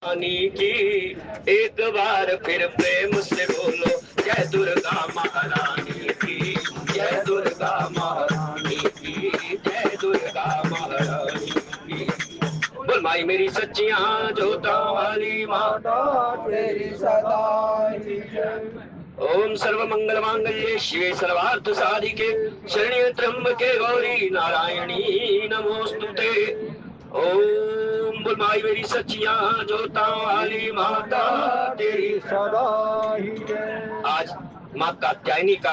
रानी की एक बार फिर प्रेम से बोलो जय दुर्गा महारानी की, जय दुर्गा महारानी की, जय दुर्गा महारानी की। बोल माई मेरी सच्चियां जोता वाली माता तेरी सदा ही जय। ओम सर्व मंगल मांगल्ये शिवे सर्वार्थ साधिके शरण्ये त्र्यंबके गौरी नारायणी नमोस्तुते। ओम बोल माई मेरी सच्चियां जोता वाली माता तेरी सदा ही जय। आज माँ कात्यायनी का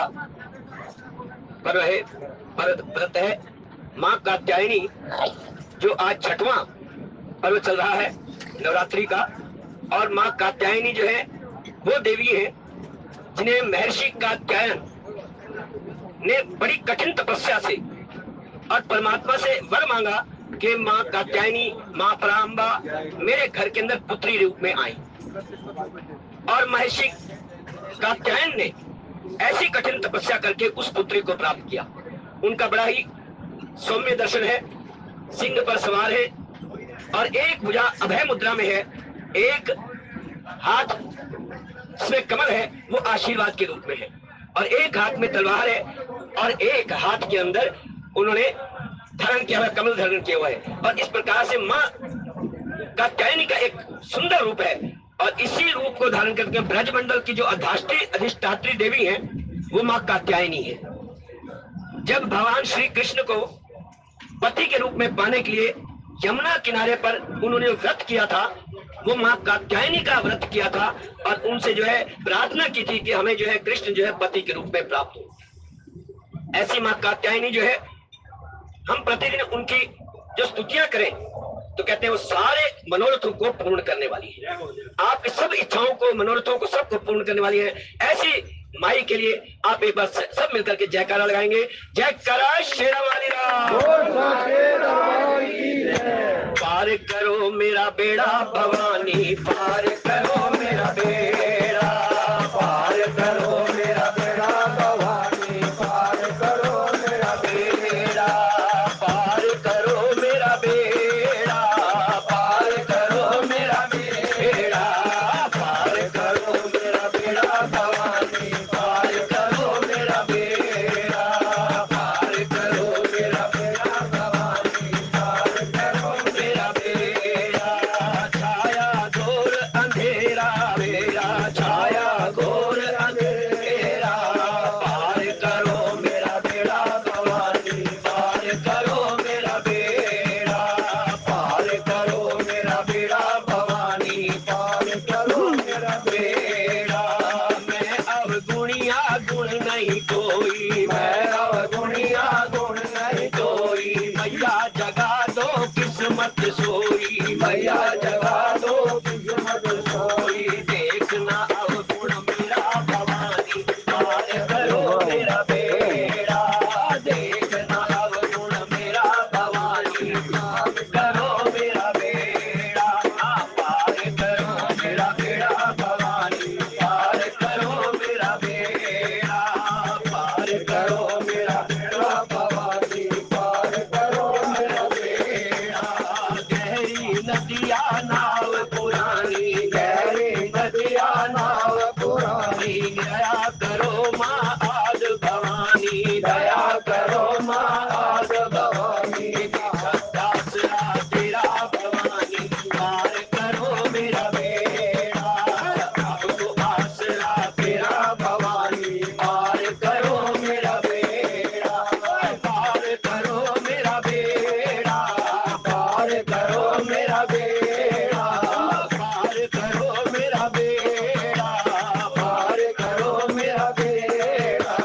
पर्व है, व्रत है। माँ कात्यायनी जो आज छठवां पर्व चल रहा है नवरात्रि का, और माँ कात्यायनी जो है वो देवी है जिन्हें महर्षि कात्यायन ने बड़ी कठिन तपस्या से और परमात्मा से वर मांगा कि माँ कात्यायनी, माँ पराम्बा मेरे घर के अंदर पुत्री रूप में आई। और महर्षि कात्यायन ने ऐसी कठिन तपस्या करके उस पुत्री को प्राप्त किया। उनका बड़ा ही सौम्य दर्शन है, सिंह पर सवार है और एक भुजा अभय मुद्रा में है, एक हाथ जिसमें कमल है वो आशीर्वाद के रूप में है, और एक हाथ में तलवार है और एक हाथ के अंदर उन्होंने धारण किया हुआ, कमल धारण किया हुआ है। और इस प्रकार से माँ कात्यायनी का एक सुंदर रूप है, और इसी रूप को धारण करके ब्रजमंडल की जो अधिष्ठात्री देवी है वो माँ कात्यायनी है। जब भगवान श्री कृष्ण को पति के रूप में पाने के लिए यमुना किनारे पर उन्होंने व्रत किया था, वो माँ कात्यायनी का व्रत किया था और उनसे जो है प्रार्थना की थी कि हमें जो है कृष्ण जो है पति के रूप में प्राप्त हो। ऐसी माँ कात्यायनी जो है हम प्रतिदिन उनकी जो स्तुतियां करें तो कहते हैं वो सारे मनोरथों को पूर्ण करने वाली है, आपकी सब इच्छाओं को, मनोरथों को, सबको पूर्ण करने वाली है। ऐसी माई के लिए आप एक बार सब मिलकर के जयकारा लगाएंगे। जयकारा शेरावाली पार करो मेरा बेड़ा भवानी, पार करो मेरा बेड़ा, पार करो मेरा बेड़ा भवानी, पार करो मेरा बेड़ा, पार करो मेरा बेड़ा, पार करो मेरा बेड़ा, पार करो मेरा बेड़ा भवानी, पार करो मेरा बेड़ा, पार करो मेरा बेड़ा भवानी, पार करो मेरा बेड़ा। छाया घोर अंधेरा मेरा, छाया घोर अंधेरा, पार करो मेरा बेड़ा भवानी, पार करो मेरा बेड़ा, पार करो मेरा बेड़ा भवानी, पार करो मेरा बेड़ा। मैं अवगुणिया गुण नहीं कोई, मैं अवगुणिया गुण नहीं कोई, मैया जगा दो किस्मत सोई, मैया जगा दो किस्मत सोई। देखना अवगुण मेरा भवानी, पार करो मेरा बेड़ा, देखना अवगुण मेरा भवानी, पार करो मेरा बेड़ा, पार करो मेरा बेड़ा भवानी, पार करो मेरा बेड़ा, पार करो मेरा बेड़ा भवानी, पार करो मेरा बेड़ा। गहरी नदिया नाव पुरानी, गहरी नदिया नाव पुरानी, दया करो माँ आज भवानी, दया करो माँ आज भवानी, आसरा तेरा भवानी, पार करो मेरा बेड़ा, आपको आसरा तेरा भवानी, पार करो मेरा बेड़ा, पार करो मेरा बेड़ा, पार करो मेरा बेड़ा, पार करो मेरा बेड़ा, पार करो मेरा बेड़ा,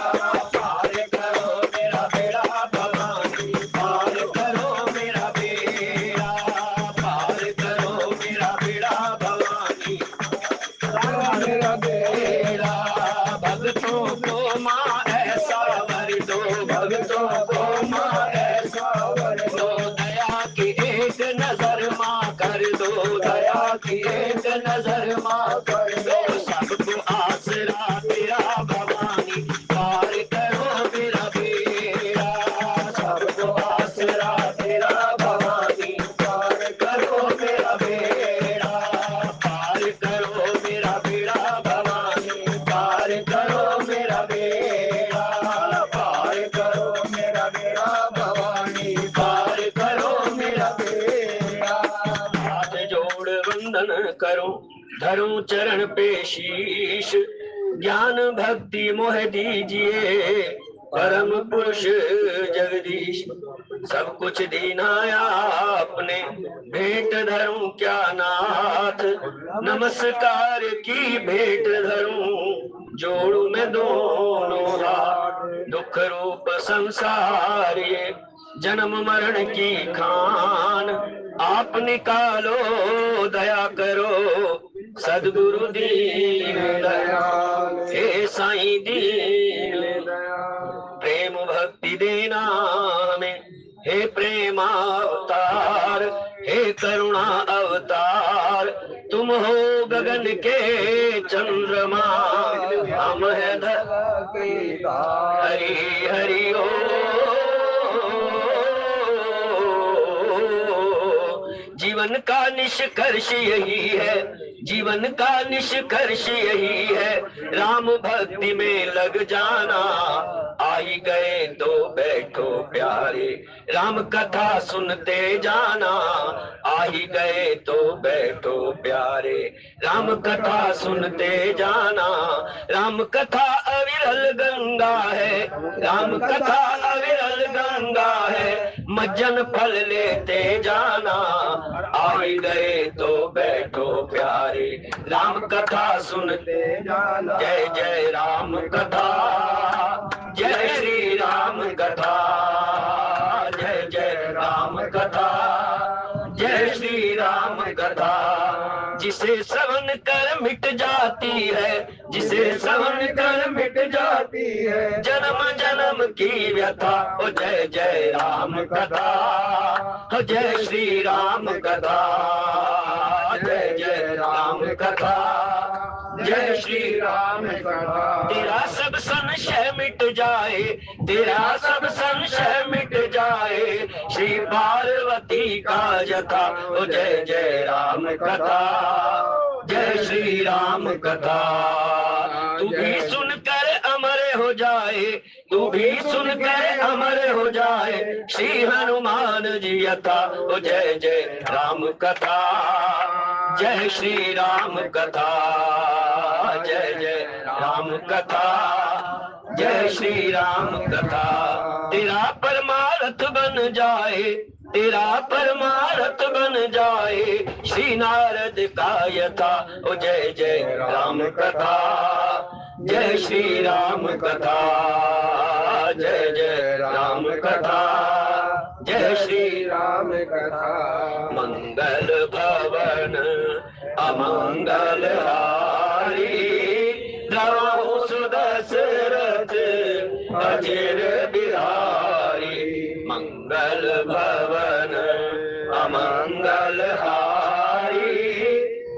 पार करो मेरा बेड़ा भवानी, पार करो मेरा बेड़ा, पार करो मेरा बेड़ा भवानी, मेरा बेड़ा। भक्तों को माँ ऐसा वर दो, भक्तों को माँ ऐसा वर दो, दया की एक नजर माँ कर दो, दया की एक नजर माँ कर दो, सबको आसरा तेरा भवानी, पार करो मेरा बेड़ा, सबको आसरा तेरा भवानी, पार करो मेरा बेड़ा, वंदन करूं, धरूं चरण पे शीश, ज्ञान भक्ति मोह दीजिए परम पुरुष जगदीश। सब कुछ दीना आपने, भेंट धरूं क्या नाथ, नमस्कार की भेंट धरूं, जोड़ू मैं दोनों हाथ। दुख रूप संसार ये जन्म मरण की खान, आप निकालो दया करो सदगुरु दीन दयाल। हे साईं दीन दयाल, प्रेम भक्ति देना हमें, हे प्रेम अवतार, हे करुणा अवतार। तुम हो गगन के चंद्रमा, हम है धरा के तार। हरि हरि ओ जीवन का निष्कर्ष यही है, जीवन का निष्कर्ष यही है, राम भक्ति में लग जाना। आई गए तो बैठो प्यारे, राम कथा सुनते जाना। आई गए तो बैठो प्यारे, राम कथा सुनते जाना। राम कथा अविरल गंगा है, राम कथा अविरल गंगा है, मज्जन फल लेते जाना। आई गए तो बैठो प्यारे, राम कथा सुनते जाना। जय जय राम कथा, जय श्री राम कथा, जय जय राम कथा, जय श्री राम कथा। जिसे श्रवण कर मिट जाती है, जिसे श्रवण कर मिट जाती है, जन्म जन्म की व्यथा। ओ जय जय राम कथा, ओ जय श्री राम कथा, जय जय राम कथा, जय श्री राम कथा। तेरा सब संशय मिट जाए, तेरा सब संशय मिट जाए, श्री पार्वती का जथा। ओ जय जय राम कथा, जय श्री राम कथा। तू भी सुनकर अमर हो जाए, तू भी सुनकर अमर हो जाए, श्री हनुमान जी यथा। ओ जय जय राम कथा, जय श्री राम कथा, जय जय राम कथा, जय श्री राम कथा। तेरा परमार्थ बन जाए, तेरा परमार्थ बन जाए, श्री नारद का यथा। ओ जय जय राम कथा, जय श्री राम कथा, जय जय राम कथा, जय श्री राम कथा। मंगल भवन अमंगल हारी, द्रवहु सुदशरथ अजिर बिहारी। मंगल भवन अमंगल हारी,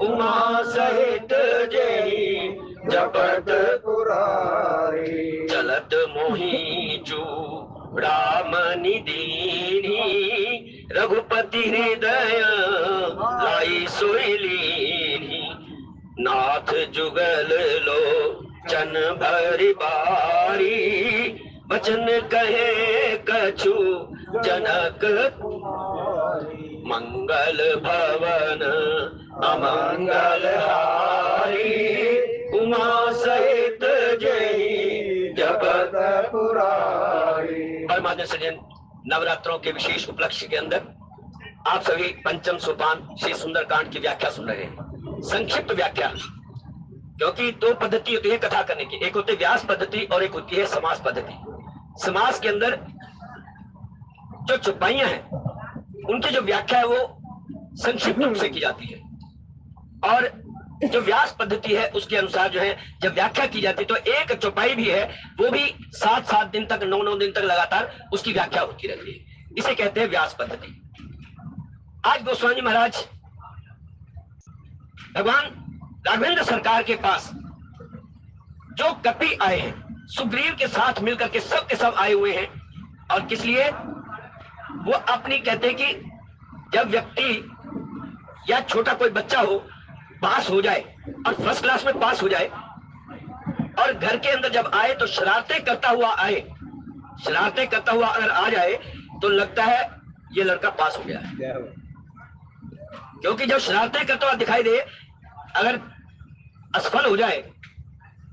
उमा सहित जय जपत पुरारी। चलत मोही चूड़ामणि दीनी, रघुपति हृदय लाई सोई लीनी। नाथ जुगल लोचन भरि बारी, वचन कहे कछु जनक। मंगल भवन अमंगल हारी, उमा सहित जय जपत पुरारी। परमात्मा सज्जन, नवरात्रों के विशेष उपलक्ष्य के अंदर आप सभी पंचम सोपान श्री सुंदरकांड की व्याख्या सुन रहे हैं। संक्षिप्त व्याख्या, क्योंकि दो पद्धति होती है कथा करने की, एक होती है व्यास पद्धति और एक होती है समास पद्धति। समास के अंदर जो चौपाइयां हैं उनकी जो व्याख्या है वो संक्षिप्त रूप से की जाती है, और जो व्यास पद्धति है उसके अनुसार जो है जब व्याख्या की जाती है तो एक चौपाई भी है वो भी 7-7 दिन तक 9-9 दिन तक लगातार उसकी व्याख्या होती रहती है। इसे कहते हैं व्यास पद्धति। आज गोस्वामी महाराज भगवान राघवेंद्र सरकार के पास जो कपि आए हैं, सुग्रीव के साथ मिलकर के सब आए हुए हैं, और किस लिए वो अपनी कहते हैं कि जब व्यक्ति या छोटा कोई बच्चा हो पास हो जाए और फर्स्ट क्लास में पास हो जाए, और घर के अंदर जब आए तो शरारतें करता हुआ आए, शरारतें करता हुआ अगर आ जाए तो लगता है ये लड़का पास हो गया है। क्योंकि जब शरारतें करता हुआ दिखाई दे, अगर असफल हो जाए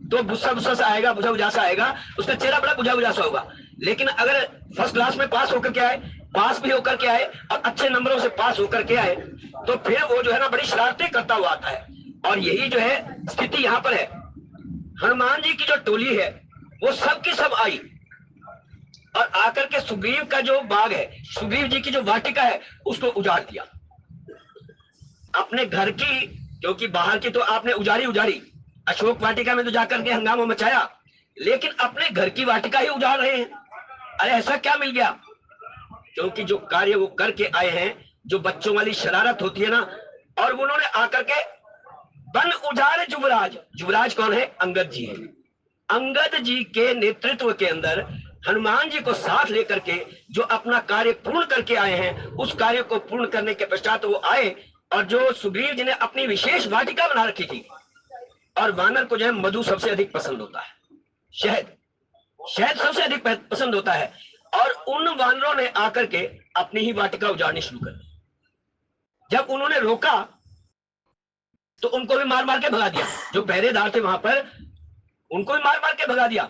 तो गुस्सा गुस्सा सा आएगा, बुझा बुझा सा आएगा, उसका चेहरा बड़ा बुझा बुझा सा होगा। लेकिन अगर फर्स्ट क्लास में पास होकर के आए, पास भी होकर के आए और अच्छे नंबरों से पास होकर के आए, तो फिर वो जो है ना बड़ी शरारतें करता हुआ आता है। और यही जो है स्थिति यहाँ पर है। हनुमान जी की जो टोली है वो सब की सब आई और आकर के सुग्रीव का जो बाग है, सुग्रीव जी की जो वाटिका है, उसको उजाड़ दिया। अपने घर की, क्योंकि बाहर की तो आपने उजाड़ी, अशोक वाटिका में तो जाकर के हंगामा मचाया, लेकिन अपने घर की वाटिका ही उजाड़ रहे हैं। अरे ऐसा क्या मिल गया? क्योंकि जो कार्य वो करके आए हैं, जो बच्चों वाली शरारत होती है ना, और उन्होंने आकर के वन उजाड़े युवराज। युवराज कौन है? अंगद जी है। अंगद जी के नेतृत्व के अंदर हनुमान जी को साथ लेकर के जो अपना कार्य पूर्ण करके आए हैं, उस कार्य को पूर्ण करने के पश्चात वो आए। और जो सुग्रीव जी ने अपनी विशेष वाटिका बना रखी थी, और वानर को जो है मधु सबसे अधिक पसंद होता है, शहद सबसे अधिक पसंद होता है, और उन वानरों ने आकर के अपनी ही वाटिका उजाड़नी शुरू कर दी। जब उन्होंने रोका तो उनको भी मार मार के भगा दिया। जो पहरेदार थे वहां पर, उनको भी मार मार के भगा दिया।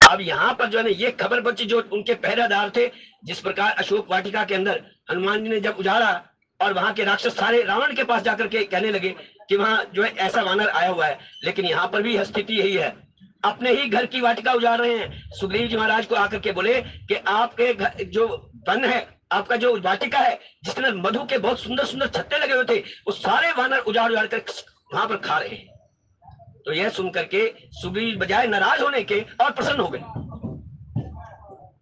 अब यहां पर जो है ये खबर बची, जो उनके पहरेदार थे, जिस प्रकार अशोक वाटिका के अंदर हनुमान जी ने जब उजाड़ा और वहां के राक्षस सारे रावण के पास जाकर के कहने लगे कि वहां जो है ऐसा वानर आया हुआ है। लेकिन यहाँ पर भी स्थिति यही है, अपने ही घर की वाटिका उजाड़ रहे हैं। सुग्रीव जी महाराज को आकर के बोले कि आपके घर जो वन है, आपका जो वाटिका है, जिसमें मधु के बहुत सुंदर सुंदर छत्ते लगे हुए थे, वो सारे वानर उजाड़ उजाड़ कर वहां पर खा रहे हैं। तो यह सुनकर के सुग्रीव बजाय नाराज होने के और प्रसन्न हो गए।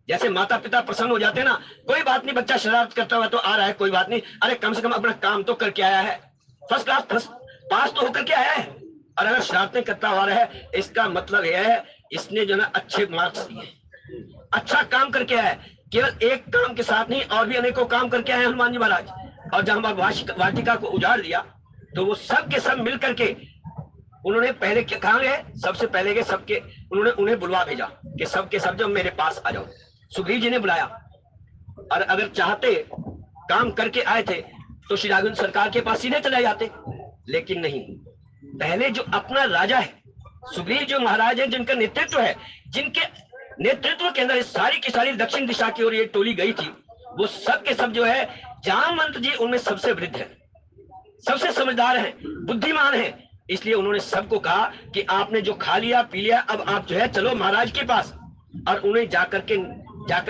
जैसे माता पिता प्रसन्न हो जाते हैं ना, कोई बात नहीं, बच्चा शरारत करता हुआ तो आ रहा है, कोई बात नहीं, अरे कम से कम अपना काम तो करके आया है, फर्स्ट क्लास पास तो होकर के आया है। और अगर शरारतें करता हुआ है, इसका मतलब यह है इसने जो ना अच्छे मार्क्स दिए, अच्छा काम करके आया है। केवल एक काम के साथ नहीं, और भी अनेकों काम करके आए हनुमान जी महाराज। और जब हम वाटिका को उजाड़ दिया तो वो सब के सब मिलकर के उन्होंने पहले कहा गए, सबसे पहले के सबके उन्होंने उन्हें बुलवा भेजा कि सबके सब जो मेरे पास आ जाओ। सुग्रीव जी ने बुलाया, और अगर चाहते काम करके आए थे तो श्री राघवेंद्र सरकार के पास सीधे चले जाते, लेकिन नहीं, पहले जो अपना राजा है, सुग्रीव जो महाराज है, जिनका नेतृत्व है, जिनके नेतृत्व के अंदर सारी की सारी दक्षिण दिशा की ओर ये टोली गई थी, वो सब के सब जो है जामवंत जी उनमें सबसे वृद्ध है, सबसे समझदार है, बुद्धिमान है। इसलिए उन्होंने सबको कहा कि आपने जो खा लिया पी लिया, अब आप जो है चलो महाराज के पास, और उन्हें जाकर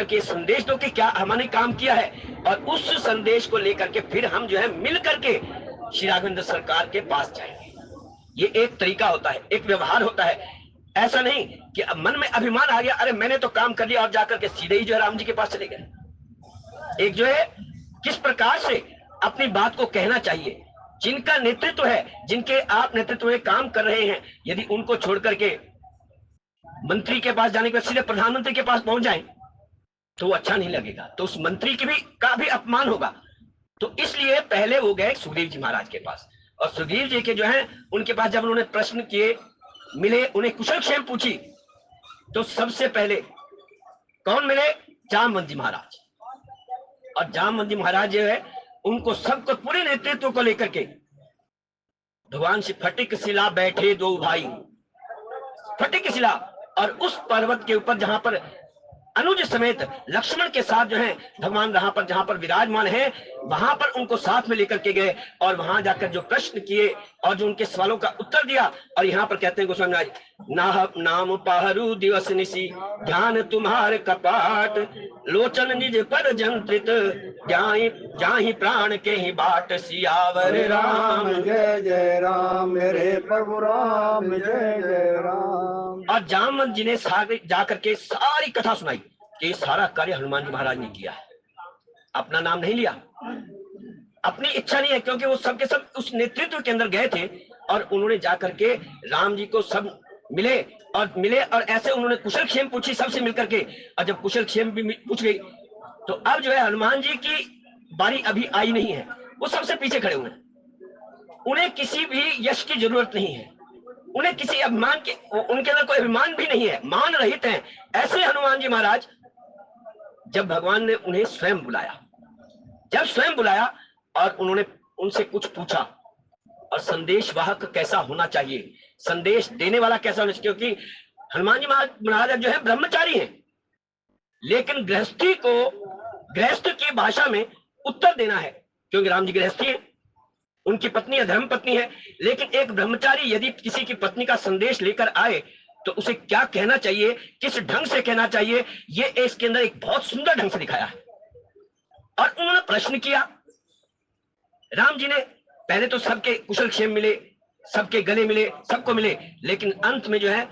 के संदेश दो कि क्या हमने काम किया है, और उस संदेश को लेकर के फिर हम जो है मिल करके श्री राघवेंद्र सरकार के पास जाएंगे। ये एक तरीका होता है, एक व्यवहार होता है। ऐसा नहीं कि मन में अभिमान आ गया, अरे मैंने तो काम कर लिया, और जाकर के सीधे ही जो है राम जी के पास चले गए। एक जो है किस प्रकार से अपनी बात को कहना चाहिए, जिनका नेतृत्व है, जिनके आप नेतृत्व में काम कर रहे हैं, यदि उनको छोड़ करके मंत्री के पास जाने के बाद सीधे प्रधानमंत्री के पास पहुंच जाएं तो अच्छा नहीं लगेगा, तो उस मंत्री की भी का भी अपमान होगा। तो इसलिए पहले वो गए सुग्रीव जी महाराज के पास, और सुग्रीव जी के जो है उनके पास जब उन्होंने प्रश्न किए, मिले, उन्हें कुशल क्षेम पूछी, तो सबसे पहले कौन मिले? जामवंत जी महाराज। और जामवंत जी महाराज जो है उनको सबको पूरे नेतृत्व को लेकर के भगवान से फटिक शिला बैठे दो भाई, फटिक शिला, और उस पर्वत के ऊपर जहां पर अनुज समेत लक्ष्मण के साथ जो है भगवान जहां पर विराजमान है, वहां पर उनको साथ में लेकर के गए, और वहां जाकर जो प्रश्न किए और जो उनके सवालों का उत्तर दिया। और यहाँ पर कहते हैं गोस्वामी महाराज, नाम पहरू दिवस निशी, ध्यान तुम्हारे कपाट, लोचन निज पर जंत्रित, जाहि प्राण के ही बाट, सियावर राम जय जय राम, मेरे प्रभु राम जय जय राम। और जामवंत जी ने जाकर के सारी कथा सुनाई कि सारा कार्य हनुमान जी महाराज ने किया है, अपना नाम नहीं लिया, अपनी इच्छा नहीं है, क्योंकि वो सबके सब उस नेतृत्व के अंदर गए थे। और उन्होंने जाकर के राम जी को सब मिले, और ऐसे उन्होंने कुशल क्षेम पूछी सबसे मिलकर के, और जब कुशल क्षेम भी पूछ गई तो अब जो है हनुमान जी की बारी अभी आई नहीं है, वो सबसे पीछे खड़े हुए हैं। उन्हें किसी भी यश की जरूरत नहीं है, उन्हें किसी अभिमान के, उनके अंदर कोई अभिमान भी नहीं है, मान रहित हैं। ऐसे हनुमान जी महाराज जब भगवान ने उन्हें स्वयं बुलाया, और उन्होंने उनसे कुछ पूछा, और संदेश वाहक कैसा होना चाहिए, संदेश देने वाला कैसा होना चाहिए, क्योंकि हनुमान जी महाराज जो है ब्रह्मचारी हैं, लेकिन गृहस्थी को गृहस्थ की भाषा में उत्तर देना है, क्योंकि राम जी गृहस्थी है, उनकी पत्नी अधर्म पत्नी है, लेकिन एक ब्रह्मचारी यदि किसी की पत्नी का संदेश लेकर आए तो उसे क्या कहना चाहिए, किस ढंग से कहना चाहिए, ये इसके अंदर एक बहुत सुंदर ढंग से दिखाया है। और उन्होंने प्रश्न किया, राम जी ने पहले तो सबके कुशल क्षेम मिले, सबके गले मिले, सबको मिले, लेकिन अंत में जो है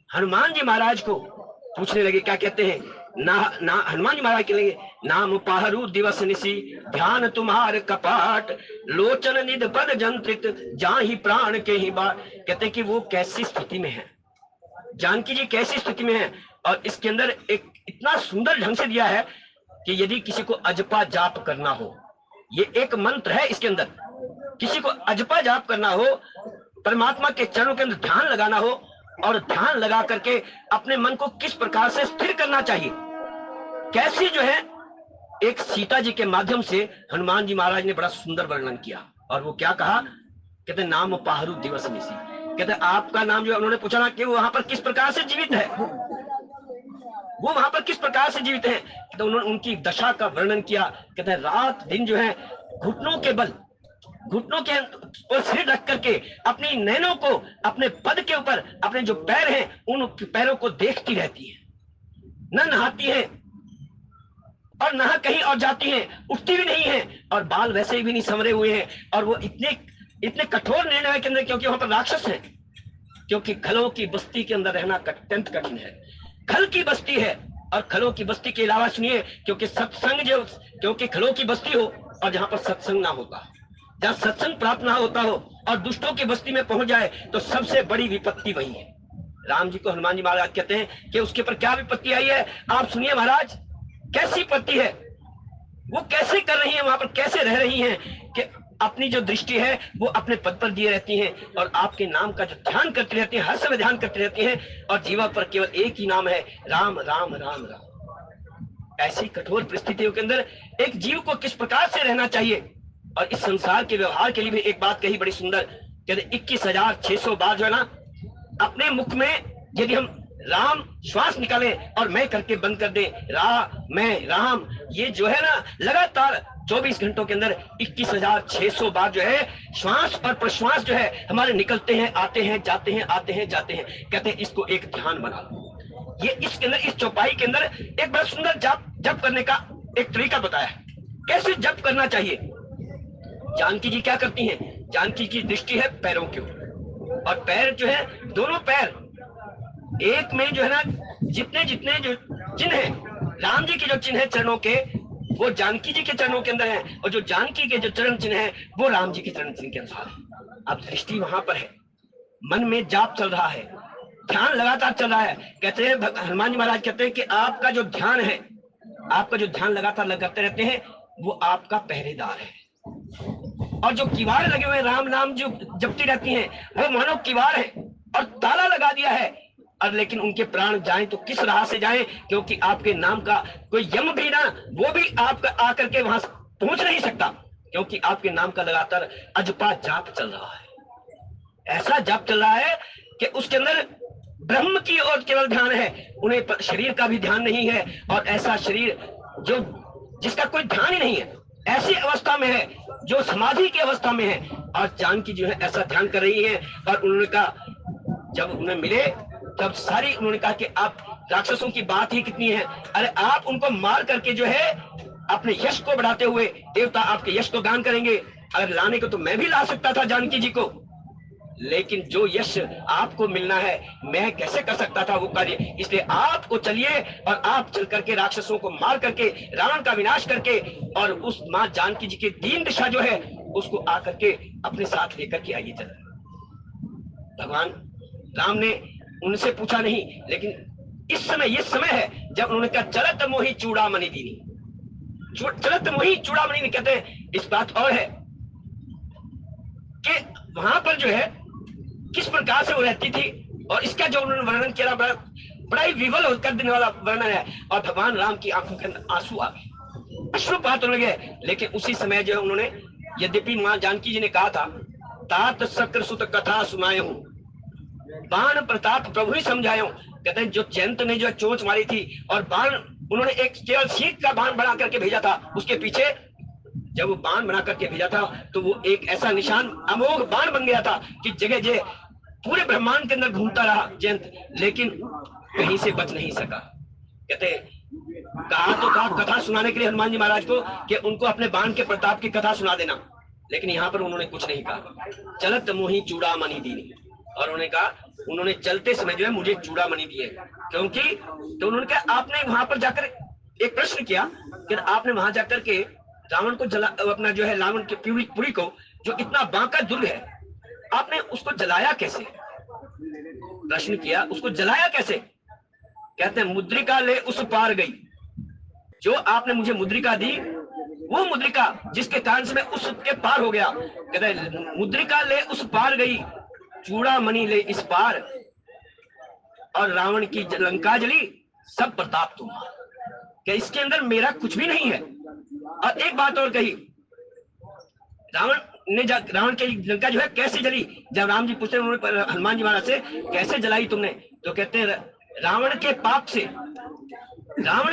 हनुमान जी महाराज को पूछने लगे, क्या कहते हैं ना हनुमान जी महाराज के लगे, नाम पाहरू दिवस निसी ध्यान तुम्हार कपाट, लोचन निध पद जंत्रित जाहि प्राण के ही बात। कहते हैं कि वो कैसी स्थिति में है, जानकी जी कैसी स्थिति में है, और इसके अंदर एक इतना सुंदर ढंग से दिया है कि यदि किसी को अजपा जाप करना हो, ये एक मंत्र है इसके अंदर, किसी को अजपा जाप करना हो, परमात्मा के चरणों के अंदर ध्यान लगाना हो, और ध्यान लगा करके अपने मन को किस प्रकार से स्थिर करना चाहिए, कैसी जो है एक सीता जी के माध्यम से हनुमान जी महाराज ने बड़ा सुंदर वर्णन किया। और वो क्या कहा, कहते नाम पाहरू दिवस निसी, कहते आपका नाम जो उन्होंने पूछा ना कि वो वहां पर किस प्रकार से जीवित है, वो वहां पर किस प्रकार से जीवित है, तो उन्होंने उनकी दशा का वर्णन किया। कहते हैं रात दिन जो है घुटनों के बल, घुटनों के ऊपर सिर रख करके अपनी नैनों को अपने पद के ऊपर, अपने जो पैर हैं उन पैरों को देखती रहती है, न नहाती है और न कहीं और जाती हैं, उठती भी नहीं है, और बाल वैसे भी नहीं संवरे हुए हैं, और वो इतने कठोर निर्णय के अंदर, क्योंकि वहां पर राक्षस है, क्योंकि खलों की बस्ती के अंदर रहना अत्यंत कठिन है। खल की बस्ती है, और खलों की बस्ती के अलावा सुनिए, क्योंकि सत्संग जो, क्योंकि खलों की बस्ती हो और जहां पर सत्संग ना होता, जहां सत्संग प्राप्त ना होता हो और दुष्टों की बस्ती में पहुंच जाए तो सबसे बड़ी विपत्ति वही है। राम जी को हनुमान जी महाराज कहते हैं कि उसके ऊपर क्या विपत्ति आई है, आप सुनिए महाराज, कैसी विपत्ति है, वो कैसे कर रही है, वहां पर कैसे रह रही हैं कि अपनी जो दृष्टि है वो अपने पद पर दिए रहती हैं, और आपके नाम का जो ध्यान करती रहती हैं, हर समय ध्यान करती रहती हैं, और जीवन पर केवल एक ही नाम है, राम राम राम राम। ऐसी कठोर परिस्थितियों के अंदर एक जीव को किस प्रकार से रहना चाहिए, और इस संसार के व्यवहार के लिए भी एक बात कही बड़ी सुंदर, कहते 21,600 बार जो है ना अपने मुख में यदि हम राम श्वास निकालें और मैं करके बंद कर दें, मैं राम, ये जो है ना लगातार 24 घंटों के अंदर 21,600 बार जो है श्वास और प्रश्वास जो है हमारे निकलते हैं, आते हैं, जाते हैं, आते हैं, जाते हैं। कहते हैं इसको एक ध्यान बना लो। ये इसके अंदर, इस चौपाई के अंदर एक बड़ा सुंदर जप करने का एक तरीका बताया है, कैसे जप करना चाहिए। जानकी जी क्या करती हैं, जानकी की दृष्टि है पैरों के ऊपर, और पैर जो है दोनों पैर एक में जो है ना जितने जितने जो चिन्ह है, राम जी के जो चिन्ह है चरणों के, वो जानकी जी के चरणों के अंदर है, और जो जानकी के जो चरण चिन्ह है वो राम जी के चरण चिन्ह के अनुसार है। अब दृष्टि वहां पर है, मन में जाप चल रहा है, ध्यान लगातार चल रहा है। कहते हैं हनुमान जी महाराज कहते हैं कि आपका जो ध्यान है, आपका जो ध्यान लगातार लगाते रहते हैं, वो आपका पहरेदार है, और जो किवाड़ लगे हुए राम नाम जो जपती रहती हैं वो मानो किवाड़ है और ताला लगा दिया है, और लेकिन उनके प्राण जाएं तो किस राह से जाएं, क्योंकि आपके नाम का कोई यम भी ना, वो भी आपका आकर के वहां पहुंच नहीं सकता, क्योंकि आपके नाम का लगातार अजपा जाप चल रहा है। ऐसा जाप चल रहा है कि उसके अंदर ब्रह्म की ओर केवल ध्यान है, उन्हें शरीर का भी ध्यान नहीं है, और ऐसा शरीर जो जिसका कोई ध्यान ही नहीं है, ऐसी अवस्था में है जो समाधि की अवस्था में है। और जानकी जो है ऐसा ध्यान कर रही है, और उन्होंने कहा, जब उन्हें मिले तब सारी उन्होंने कहा कि आप राक्षसों की बात ही कितनी है, अरे आप उनको मार करके जो है अपने यश को बढ़ाते हुए देवता आपके यश को गान करेंगे। अगर लाने को तो मैं भी ला सकता था जानकी जी को, लेकिन जो यश आपको मिलना है मैं कैसे कर सकता था वो कार्य, इसलिए आपको चलिए और आप चल करके राक्षसों को मार करके रावण का विनाश करके, और उस मां जानकी जी की दीन दिशा जो है उसको आकर के अपने साथ लेकर के आइए। चल भगवान राम ने उनसे पूछा नहीं, लेकिन इस समय ये समय है जब उन्होंने कहा चलत मोही चूड़ामणि दीनी, चलत मोही चूड़ामणि कहते हैं। इस बात और है कि वहां पर जो है किस प्रकार से वो रहती थी, और इसका जो उन्होंने वर्णन किया बड़ा ही विवल कर देने वाला वर्णन है, और भगवान राम की आंखों के अंदर आंसू आ गए, अश्रुपात होने लगे। लेकिन उसी समय जो उन्होंने यद्यपि मां जानकी जी ने कहा था, तात शक्र सुत कथा सुनाए हूं, बाण प्रताप प्रभु ही समझाए हूं। कहते हैं जो जयंत ने जो चोंच मारी थी और बाण उन्होंने एक केवल सीख का बाण बना करके भेजा था, उसके पीछे जब वो बाण बना करके भेजा था तो वो एक ऐसा निशान अमोघ बाण बन गया था कि जगह जगह पूरे ब्रह्मांड के अंदर घूमता रहा जयंत, लेकिन कहीं से बच नहीं सका। कहते कहा तो कहा कथा सुनाने के लिए हनुमान जी महाराज को कि उनको अपने बाण के प्रताप की कथा सुना देना, लेकिन यहाँ पर उन्होंने कुछ नहीं कहा। चलत मोही चूड़ामणि दीनी, और उन्होंने कहा, उन्होंने चलते समय जो है मुझे चूड़ामणि दिए, क्योंकि तो उन्होंने कहा आपने वहां पर जाकर एक प्रश्न किया कि आपने वहां जाकर के रावण को जला, अपना जो है रावण की पुरी को जो इतना बांका दुर्ग है, आपने उसको जलाया कैसे? प्रश्न किया, उसको जलाया कैसे? कहते हैं मुद्रिका ले उस पार गई, जो आपने मुझे मुद्रिका दी वो मुद्रिका जिसके कारण से मैं उसके पार हो गया। कहते हैं मुद्रिका ले उस पार गई, चूड़ामणि ले इस पार, और रावण की लंका जली सब प्रताप तुम्हारा। क्या इसके अंदर मेरा कुछ भी नहीं है? और एक बात और कही, रावण की लंका जो है कैसे जली? जब राम जी पूछते हैं हनुमान जी महाराज से कैसे जलाई तुमने, तो कहते हैं रावण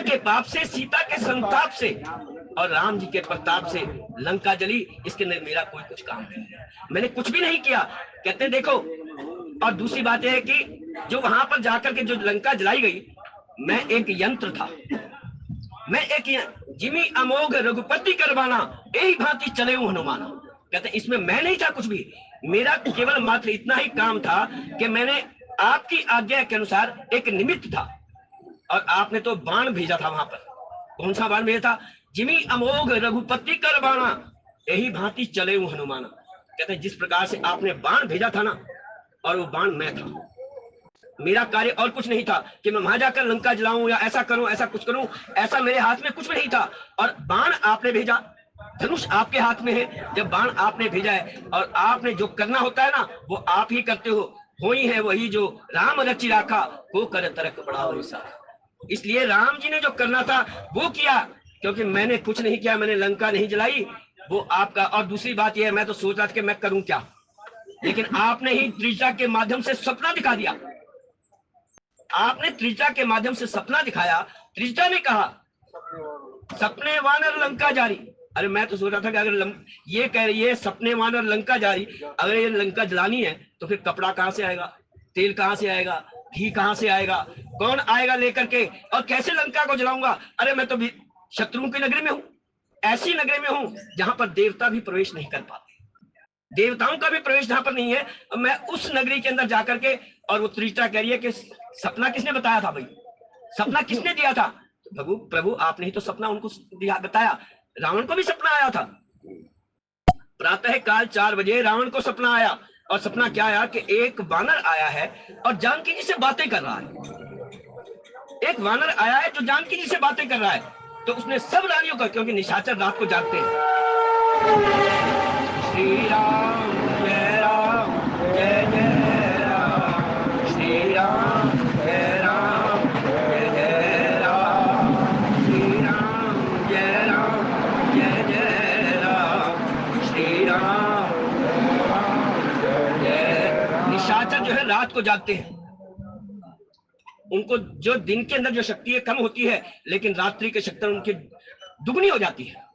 के पाप से सीता के संताप से और राम जी के प्रताप से लंका जली, इसके अंदर मेरा कोई कुछ काम नहीं है, मैंने कुछ भी नहीं किया। कहते हैं देखो, और दूसरी बात यह है कि जो वहां पर जाकर के जो लंका जलाई गई, मैं एक यंत्र था, मैं एक जिमी अमोघ रघुपति करवाना, यही भांति चले हूं हनुमाना। कहते इसमें मैं नहीं था कुछ भी, मेरा केवल मात्र इतना ही काम था कि मैंने आपकी आज्ञा के अनुसार एक निमित्त था, और आपने तो बाण भेजा था वहां पर। कौन सा बाण भेजा था? जिमी अमोघ रघुपति करवाना, यही भांति चले हूं हनुमाना। कहते जिस प्रकार से आपने बाण भेजा था ना, और वो बाण मैं था, मेरा कार्य और कुछ नहीं था कि मैं वहां जाकर लंका जलाऊं या ऐसा करूं ऐसा कुछ करूं, ऐसा मेरे हाथ में कुछ भी नहीं था। और बाण आपने भेजा, धनुष आपके हाथ में है, जब बाण आपने भेजा है और आपने जो करना होता है ना वो आप ही करते हो ही है वही जो राम रचि राखा, को कर तरक बड़ा वैसा। इसलिए राम जी ने जो करना था वो किया, क्योंकि मैंने कुछ नहीं किया, मैंने लंका नहीं जलाई, वो आपका। और दूसरी बात यह है, मैं तो सोच रहा था कि मैं करूं क्या, लेकिन आपने ही त्रिजटा के माध्यम से सपना दिखा दिया। आपने त्रिजटा के माध्यम से सपना दिखाया। त्रिजटा ने कहा सपने वानर लंका जारी। अरे मैं तो सोच रहा था कि अगर ये कह रही है सपने वानर लंका जारी, अगर ये लंका जलानी है तो फिर कपड़ा कहां से आएगा, तेल कहां से आएगा, घी कहां से आएगा, कौन आएगा लेकर के, और कैसे लंका को जलाऊंगा? अरे मैं तो भी शत्रुओं की नगरी में हूं, ऐसी नगरी में हूं जहां पर देवता भी प्रवेश नहीं कर पाते, देवताओं का भी प्रवेश जहां पर नहीं है, मैं उस नगरी के अंदर जाकर के। और वो त्रिजटा कह रही है कि सपना किसने बताया था भाई, सपना किसने दिया था? प्रभु आपने ही तो सपना उनको बताया। रावण को भी सपना आया था, प्रातः काल 4 बजे रावण को सपना आया, और सपना क्या आया कि एक वानर आया है और जानकी जी से बातें कर रहा है। एक वानर आया है जो जानकी जी से बातें कर रहा है, तो उसने सब रानियों का, क्योंकि निशाचर रात को जागते हैं, श्री राम जय राम जय जय राम, श्री राम जय राम जय जय राम, श्री राम जय राम जय जय राम, श्री राम जय। निशाचर जो है रात को जागते हैं, उनको जो दिन के अंदर जो शक्ति है कम होती है, लेकिन रात्रि की शक्ति उनकी दुगनी हो जाती है,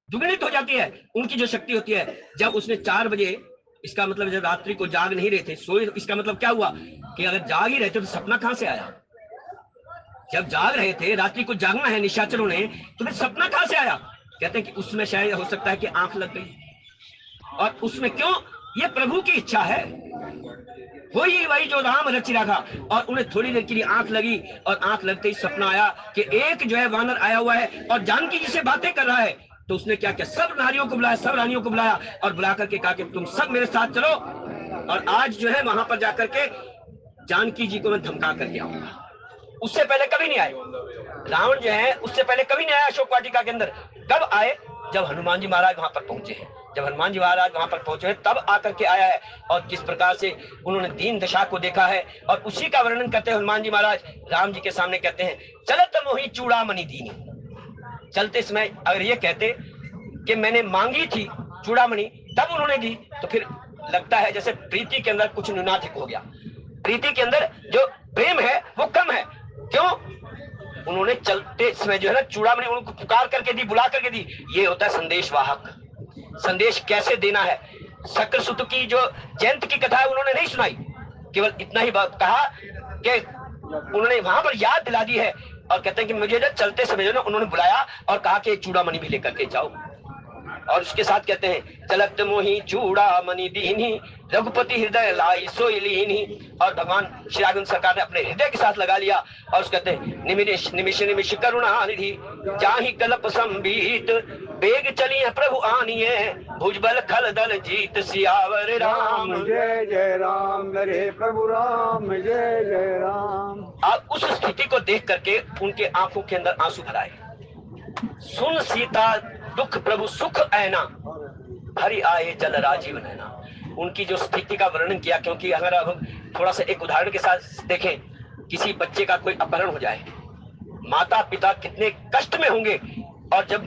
दुगुणित हो जाती है उनकी जो शक्ति होती है। जब उसने 4 बजे, इसका मतलब जब रात्रि को जाग नहीं रहे थे, सोए, इसका मतलब क्या हुआ कि अगर जाग ही रहे थे तो सपना कहां से आया? जब जाग रहे थे, रात्रि को जागना है निशाचरों ने, तो फिर सपना कहां से आया? कहते हैं कि उसमें शायद हो सकता है कि आंख लग गई, और उसमें क्यों? ये प्रभु की इच्छा है, वही जो राम रचि रखा। और उन्हें थोड़ी देर के लिए आंख लगी, और आंख लगते ही सपना आया कि एक जो है वानर आया हुआ है और जानकी जी से बातें कर रहा है। तो उसने क्या किया, सब नारियों को बुलाया, सब रानियों को बुलाया, और बुला करके कहा कि तुम सब मेरे साथ चलो, और आज जो है वहां पर जाकर के जानकी जी को मैं धमका करके आऊंगा। उससे पहले कभी नहीं आए रावण जो है, उससे पहले कभी नहीं आया अशोक वाटिका के अंदर। कब आए? जब हनुमान जी महाराज वहां पर पहुंचे हैं, जब हनुमान जी महाराज वहां पर पहुंचे हैं तब आकर के आया है। और जिस प्रकार से उन्होंने दीन दशा को देखा है, और उसी का वर्णन करते हैं हनुमान जी महाराज राम जी के सामने, कहते हैं चलत मोहि चूड़ामणि दीनी। चलते समय अगर ये कहते कि मैंने मांगी थी चूड़ामणि तब उन्होंने दी, तो फिर लगता है जैसे प्रीति के अंदर कुछ न्यूनाधिक हो गया, प्रीति के अंदर जो प्रेम है वो कम है। क्यों? उन्होंने चलते समय जो है ना चूड़ामणि उनको पुकार करके दी, बुला करके दी। ये होता है संदेश वाहक। संदेश कैसे देना है। शक्रसुत की जो जयंत की कथा है उन्होंने नहीं सुनाई, केवल इतना ही बात कहा कि उन्होंने वहां पर याद दिला दी है, और कहते हैं कि मुझे जो चलते समय जो ना उन्होंने बुलाया और कहा कि एक चूड़ामणि भी लेकर के जाओ। और उसके साथ कहते हैं चलत मोही चूड़ामणि दीनी रघुपति हृदय लाई सोई लीनी। और भगवान श्री राघवेंद्र सरकार ने अपने हृदय के साथ लगा लिया। और उसके कहते हैं निमिष निमिष निमिष करुणा निधि जाहि कल्प संबीत बेग चली है प्रभु आनिए भुजबल खल दल जीत सियावर राम जय जय राम मेरे प्रभु राम जय जय राम। आप उस स्थिति को देख करके उनके आंखों के अंदर आंसू भराए। सुन सीता दुख प्रभु सुख ऐना हरि आए जल राजीव नैना। उनकी जो स्थिति का वर्णन किया, क्योंकि अगर अब थोड़ा सा एक उदाहरण के साथ देखें, किसी बच्चे का कोई अपहरण हो जाए, माता पिता कितने कष्ट में होंगे। और जब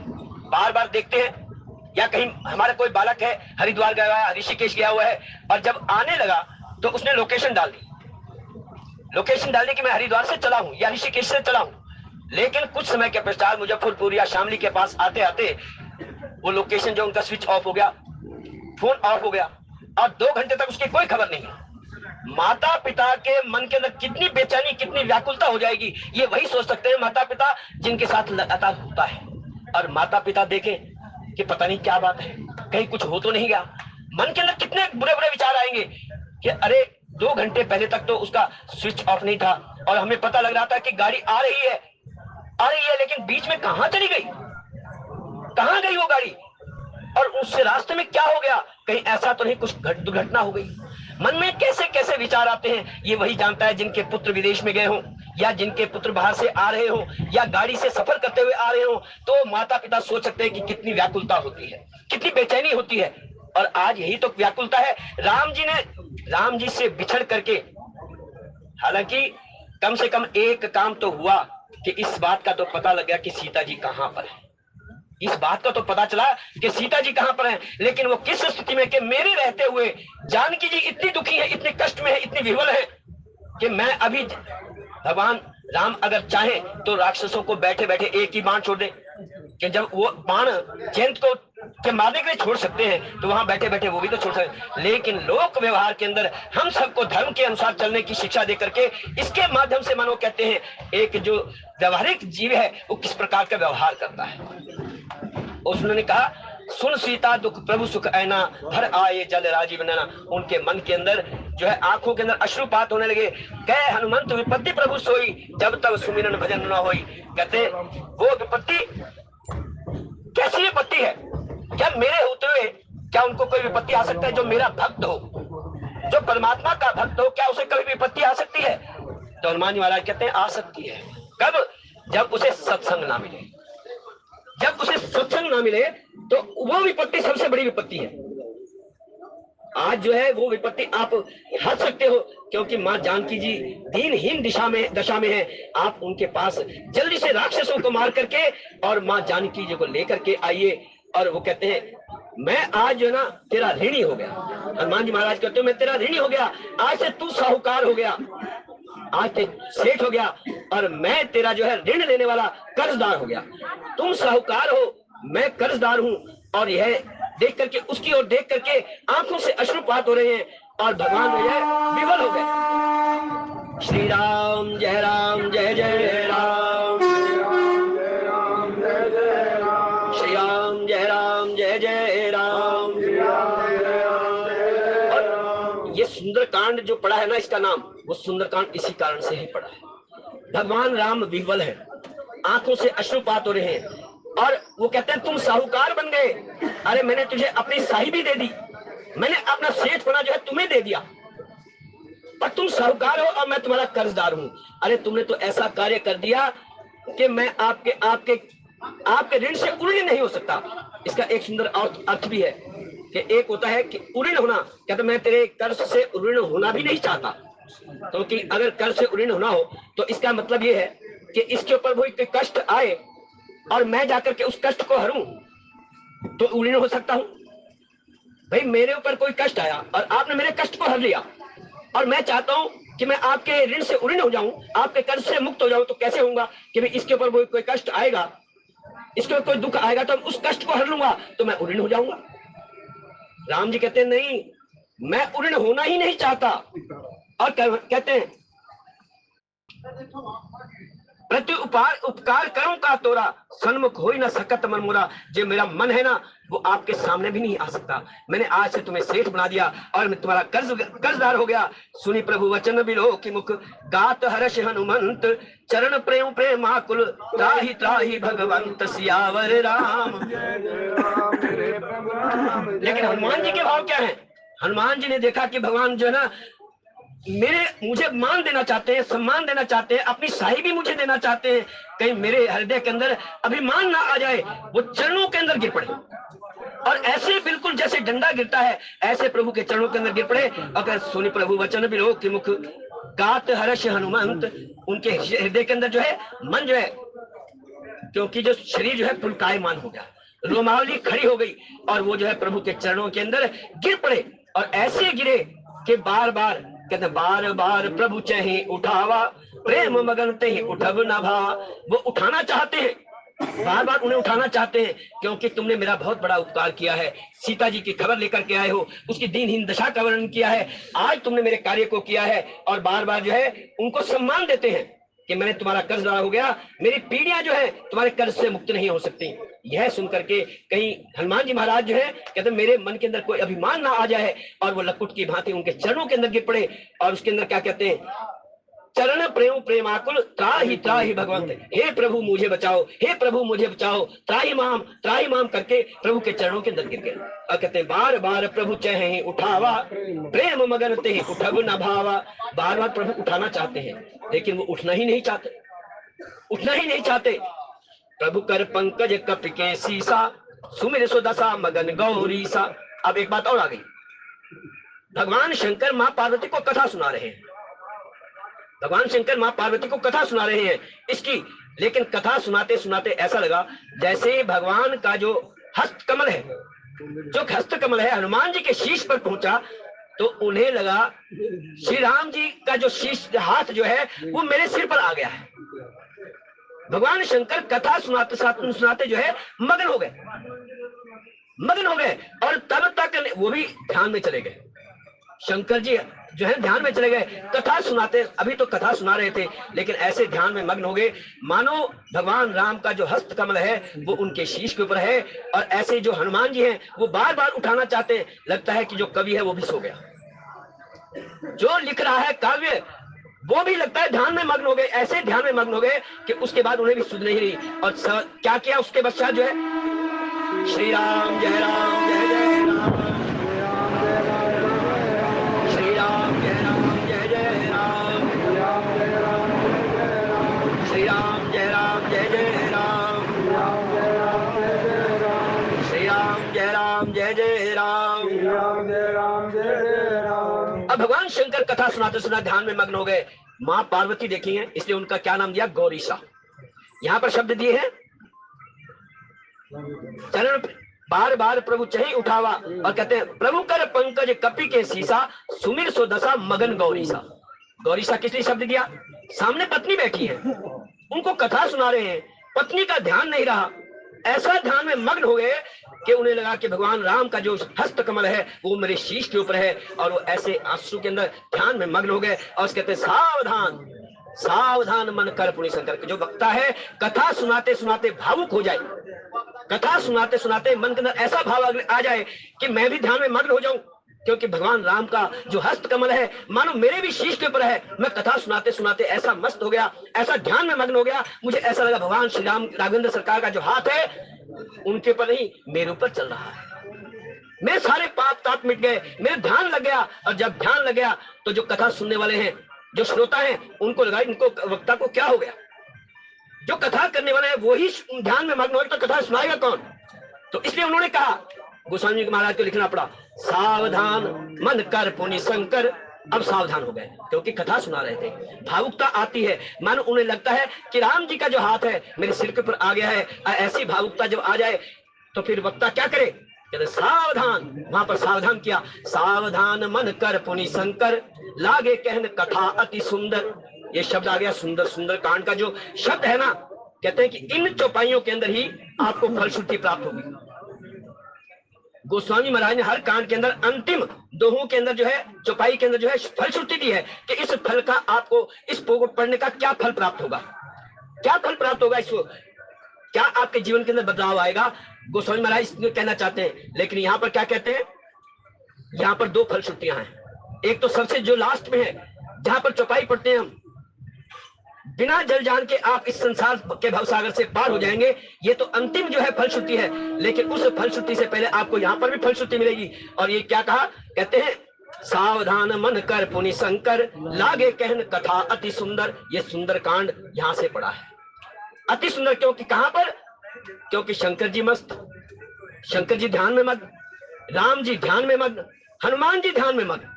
बार बार देखते हैं, या कहीं हमारा कोई बालक है हरिद्वार गया हुआ है, ऋषिकेश गया हुआ है, और जब आने लगा तो उसने लोकेशन डाल दी, लोकेशन डाल दी कि मैं हरिद्वार से चला हूं या ऋषिकेश से चला हूं। लेकिन कुछ समय के पश्चात मुजफ्फरपुर या शामली के पास आते आते वो लोकेशन जो उनका स्विच ऑफ हो गया, फोन ऑफ हो गया, और 2 घंटे तक उसकी कोई खबर नहीं। माता पिता के मन के अंदर कितनी बेचैनी कितनी व्याकुलता हो जाएगी, ये वही सोच सकते हैं माता पिता जिनके साथ लगातार होता है। और माता पिता देखें कि पता नहीं क्या बात है, कहीं कुछ हो तो नहीं गया। मन के अंदर कितने बुरे बुरे विचार आएंगे कि अरे 2 घंटे पहले तक तो उसका स्विच ऑफ नहीं था, और हमें पता लग रहा था कि गाड़ी आ रही है, लेकिन बीच में कहां चली गई, कहां गई वो गाड़ी, और उससे रास्ते में क्या हो गया, कहीं ऐसा तो नहीं कुछ दुर्घटना हो गई। मन में कैसे कैसे विचार आते हैं, ये वही जानता है जिनके पुत्र विदेश में गए हों, या जिनके पुत्र बाहर से आ रहे हों, या गाड़ी से सफर करते हुए आ रहे हों, तो माता पिता सोच सकते हैं कि कितनी व्याकुलता होती है, कितनी बेचैनी होती है। और आज यही तो व्याकुलता है। राम जी से बिछड़ करके, हालांकि कम से कम एक काम तो हुआ कि इस बात का तो पता लग गया कि सीता जी कहां पर है, इस बात का तो पता चला कि सीता जी कहां पर हैं। लेकिन वो किस स्थिति में कि मेरे रहते हुए जानकी जी इतनी दुखी है, इतने कष्ट में है, इतनी विह्वल है कि मैं अभी भगवान राम अगर चाहे तो राक्षसों को बैठे बैठे एक ही बाण छोड़ दे, कि जब वो बाण जयंत को के मारने के लिए छोड़ सकते हैं तो वहां बैठे बैठे वो भी तो छोड़ सकते। लेकिन लोक व्यवहार के अंदर हम सबको धर्म के अनुसार चलने की शिक्षा दे करके इसके माध्यम से मानो कहते हैं एक जो व्यवहारिक जीव है वो किस प्रकार का व्यवहार करता है। उसने कहा सुन सीता दुख प्रभु सुख ऐना हर आए जल राजीव नैना। उनके मन के अंदर जो है आंखों के अंदर अश्रुपात होने लगे। कह हनुमंत विपत्ति प्रभु सोई जब तब सुमिरन भजन न होई। कहते वो विपत्ति कैसी विपत्ति है, क्या मेरे होते हुए क्या उनको कोई विपत्ति आ सकता है? जो मेरा भक्त हो, जो परमात्मा का भक्त हो, क्या उसे कभी विपत्ति आ सकती है? तो हनुमान जी महाराज कहते हैं आ सकती है। कब? जब उसे सत्संग ना मिले। जब उसे सत्संग ना मिले तो वो विपत्ति सबसे बड़ी विपत्ति है। आज जो है वो विपत्ति आप हट सकते हो क्योंकि मां जानकी जी दीनहीन दशा में है। आप उनके पास जल्दी से राक्षसों को मार करके और मां जानकी जी को लेकर के आइए। और वो कहते हैं मैं आज जो है ना तेरा ऋणी हो गया। हनुमान जी महाराज कहते हो मैं तेरा ऋणी हो गया, आज से तू साहूकार हो गया, आज ते सेठ हो गया और मैं तेरा जो है ऋण लेने वाला कर्जदार हो गया। तुम साहूकार हो, मैं कर्जदार हूं। और यह देख करके उसकी ओर देख करके आंखों से अश्रुपात हो रहे हैं और भगवान जो है विवल हो गए। श्री राम जय राम जय जय राम, श्री राम जय राम जय जय राम, श्री राम जय राम जय जय राम। और ये सुंदरकांड जो पड़ा है ना, इसका नाम वो सुंदरकांड इसी कारण से ही पड़ा है। भगवान राम विह्वल है, आंखों से अश्रुपात हो रहे हैं और वो कहते हैं तुम साहूकार बन गए। अरे मैंने तुझे अपनी साहिबी दे दी, मैंने अपना सेठपना जो है तुम्हें दे दिया, पर तुम साहूकार हो और मैं तुम्हारा कर्जदार हूं। अरे तुमने तो ऐसा कार्य कर दिया कि मैं आपके ऋण से उऋण नहीं हो सकता। इसका एक सुंदर अर्थ भी है कि एक होता है कि उऋण होना, कहते मैं तेरे कर्ज से उऋण होना भी नहीं चाहता, क्योंकि अगर कर्ज से उऋण होना हो तो इसका मतलब ये है कि इसके ऊपर वो कोई कष्ट आए और मैं जाकर के उस कष्ट को हरूं तो उऋण हो सकता हूं। भाई मेरे ऊपर कोई कष्ट आया और आपने मेरे कष्ट को हर लिया, और मैं चाहता हूं कि मैं आपके ऋण से उऋण हो जाऊं, आपके कर्ज से मुक्त हो जाऊं, तो कैसे होऊंगा कि भाई इसके ऊपर कोई कष्ट आएगा, इसके ऊपर कोई दुख आएगा तो उस कष्ट को हर लूंगा तो मैं उऋण हो जाऊंगा। राम जी कहते हैं नहीं, मैं उऋण होना ही नहीं चाहता, और कहते हैं प्रति उपकार करूं का तोरा, सन्मुख हो ही ना सकत मन मोरा। जो मेरा मन है ना वो आपके सामने भी नहीं आ सकता। मैंने आज से तुम्हें सेठ बना दिया और मैं तुम्हारा कर्जदार हो गया। सुनी प्रभु वचन बिलो की मुख, गात हर्ष हनुमंत, चरण प्रेम प्रेमाकुल, त्राहि त्राहि भगवंत सियावर राम। लेकिन हनुमान जी के भाव क्या है? हनुमान जी ने देखा कि भगवान जो है ना मुझे मान देना चाहते हैं, सम्मान देना चाहते हैं, अपनी शाही भी मुझे देना चाहते हैं, कहीं मेरे हृदय के अंदर अभिमान ना आ जाए। वो चरणों के अंदर गिर पड़े, और ऐसे बिल्कुल जैसे डंडा गिरता है ऐसे प्रभु के चरणों के अंदर गिर पड़े। अगर सुनी प्रभु वचन बिलो की मुख, गात हर्ष हनुमंत, उनके हृदय के अंदर जो है मन जो है, क्योंकि जो शरीर जो है पुलकायमान हो गया, रोमावली खड़ी हो गई, और वो जो है प्रभु के चरणों के अंदर गिर पड़े। और ऐसे गिरे कि बार बार कहते बार बार प्रभु चाहे उठावा, प्रेम मगन ते ही उठब न भा। वो उठाना चाहते हैं, बार बार उन्हें उठाना चाहते हैं, क्योंकि तुमने मेरा बहुत बड़ा उपकार किया है। सीता जी की खबर लेकर के आए हो, उसकी दीनहीन दशा का वर्णन किया है, आज तुमने मेरे कार्य को किया है, और बार बार जो है उनको सम्मान देते हैं कि मैंने तुम्हारा कर्जदार हो गया, मेरी पीढ़ियां जो है तुम्हारे कर्ज से मुक्त नहीं हो सकती। यह सुनकर के कहीं हनुमान जी महाराज जो है कहते मेरे मन के अंदर कोई अभिमान ना आ जाए, और वो लकुट की भांति उनके चरणों के अंदर गिर पड़े। और उसके अंदर क्या कहते हैं, चरण प्रेम प्रेमाकुल, त्राहि त्राहि भगवंत, हे प्रभु मुझे बचाओ, हे प्रभु मुझे बचाओ, त्राहि माम करके प्रभु के चरणों के अंदर गिर गए। और कहते हैं बार बार प्रभु चाहे उठावा, प्रेम मगन ते उठब न भावा। बार बार प्रभु उठाना चाहते हैं, लेकिन वो उठना ही नहीं चाहते, उठना ही नहीं चाहते। प्रभु कर पंकज कप के सीसा, सुमिर सुदशा मगन गौरीसा। अब एक बात और आ गई, भगवान शंकर मां पार्वती को कथा सुना रहे हैं, भगवान शंकर मां पार्वती को कथा सुना रहे हैं इसकी। लेकिन कथा सुनाते सुनाते ऐसा लगा जैसे भगवान का जो हस्त कमल है, जो हस्त कमल है हनुमान जी के शीश पर पहुंचा, तो उन्हें लगा श्री राम जी का जो शीश हाथ जो है वो मेरे सिर पर आ गया है। भगवान शंकर कथा सुनाते सुनाते जो है मगन हो गए, और तब तक वो भी ध्यान में चले गए। शंकर जी जो है ध्यान में चले गए, कथा सुनाते, अभी तो कथा सुना रहे थे, लेकिन ऐसे ध्यान में मग्न हो गए मानो भगवान राम का जो हस्त कमल है वो उनके शीश के ऊपर है। और ऐसे जो हनुमान जी हैं वो बार बार उठाना चाहते हैं। लगता है कि जो कवि है वो भी सो गया, जो लिख रहा है काव्य वो भी लगता है ध्यान में मग्न हो गए, ऐसे ध्यान में मग्न हो गए कि उसके बाद उन्हें भी सुध नहीं रही। और क्या किया उसके पश्चात जो है, श्री राम जय राम जय जय राम, श्री राम जय राम जय जय राम, श्री राम जय राम जय जय राम, श्री राम जय राम जय जय राम। अब भगवान शंकर कथा सुनाते सुनाते ध्यान में मग्न हो गए। मां पार्वती देखी है, इसलिए उनका क्या नाम दिया, गौरीसा। यहां पर शब्द दिए हैं चरण बार बार प्रभु चाहे उठावा, और कहते हैं प्रभु कर पंकज कपि के सीसा, सुमिर सो दशा मगन गौरीसा। गौरीसा किस लिए शब्द दिया, सामने पत्नी बैठी है, उनको कथा सुना रहे हैं, पत्नी का ध्यान नहीं रहा, ऐसा ध्यान में मग्न हो गए कि उन्हें लगा कि भगवान राम का जो हस्त कमल है वो मेरे शीश के ऊपर है। और वो ऐसे आंसू के अंदर ध्यान में मग्न हो गए। और कहते हैं सावधान सावधान मन कर पुनि शंकर। जो वक्ता है कथा सुनाते सुनाते भावुक हो जाए, कथा सुनाते सुनाते मन के अंदर ऐसा भाव आ जाए कि मैं भी ध्यान में मग्न हो जाऊं, क्योंकि भगवान राम का जो हस्त कमल है मानो मेरे भी शीश के ऊपर है। मैं कथा सुनाते सुनाते ऐसा मस्त हो गया, ऐसा ध्यान में मग्न हो गया, मुझे ऐसा लगा भगवान श्री राम राघवेंद्र सरकार का जो हाथ है उनके ऊपर नहीं मेरे ऊपर चल रहा है। मेरे सारे पाप ताप मिट गए, मेरे ध्यान लग गया। और जब ध्यान लग गया तो जो कथा सुनने वाले हैं, जो श्रोता हैं, उनको लगा इनको वक्ता को क्या हो गया। जो कथा करने वाला है वो ही ध्यान में मग्न हो तो कथा सुनाएगा कौन। तो इसलिए उन्होंने कहा, गोस्वामी जी महाराज को लिखना पड़ा, सावधान मन कर पुनि शंकर। अब सावधान हो गए क्योंकि कथा सुना रहे थे, भावुकता आती है, मानो उन्हें लगता है कि राम जी का जो हाथ है मेरे सिर के ऊपर आ गया है। ऐसी भावुकता जब आ जाए तो फिर वक्ता क्या करे, कहते सावधान, वहां पर सावधान किया, सावधान मन कर पुनि शंकर, लागे कहन कथा अति सुंदर। ये शब्द आ गया सुंदर, सुंदर कांड का जो शब्द है ना, कहते हैं कि इन चौपाइयों के अंदर ही आपको फलश्रुति प्राप्त होगी। गोस्वामी महाराज ने हर कांड के अंदर अंतिम दोहों के अंदर जो है, चौपाई के अंदर जो है फलश्रुति दी है कि इस फल का आपको, इस को पढ़ने का क्या फल प्राप्त होगा, क्या फल प्राप्त होगा, इसको क्या आपके जीवन के अंदर बदलाव आएगा। गोस्वामी महाराज इसलिए कहना चाहते हैं। लेकिन यहाँ पर क्या कहते हैं, यहाँ पर दो फलश्रुतियां हैं। एक तो सबसे जो लास्ट में है, जहां पर चौपाई पढ़ते हैं हम, बिना जल जान के आप इस संसार के भवसागर से पार हो जाएंगे, ये तो अंतिम जो है फलश्रुति है। लेकिन उस फलश्रुति से पहले आपको यहाँ पर भी फलश्रुति मिलेगी। और ये क्या कहा, कहते हैं सावधान मन कर पुनि शंकर, लागे कहन कथा अति सुंदर। ये सुंदर कांड यहां से पड़ा है, अति सुंदर। क्योंकि कहां पर, क्योंकि शंकर जी मस्त, शंकर जी ध्यान में मग्न, राम जी ध्यान में मग्न, हनुमान जी ध्यान में मग्न,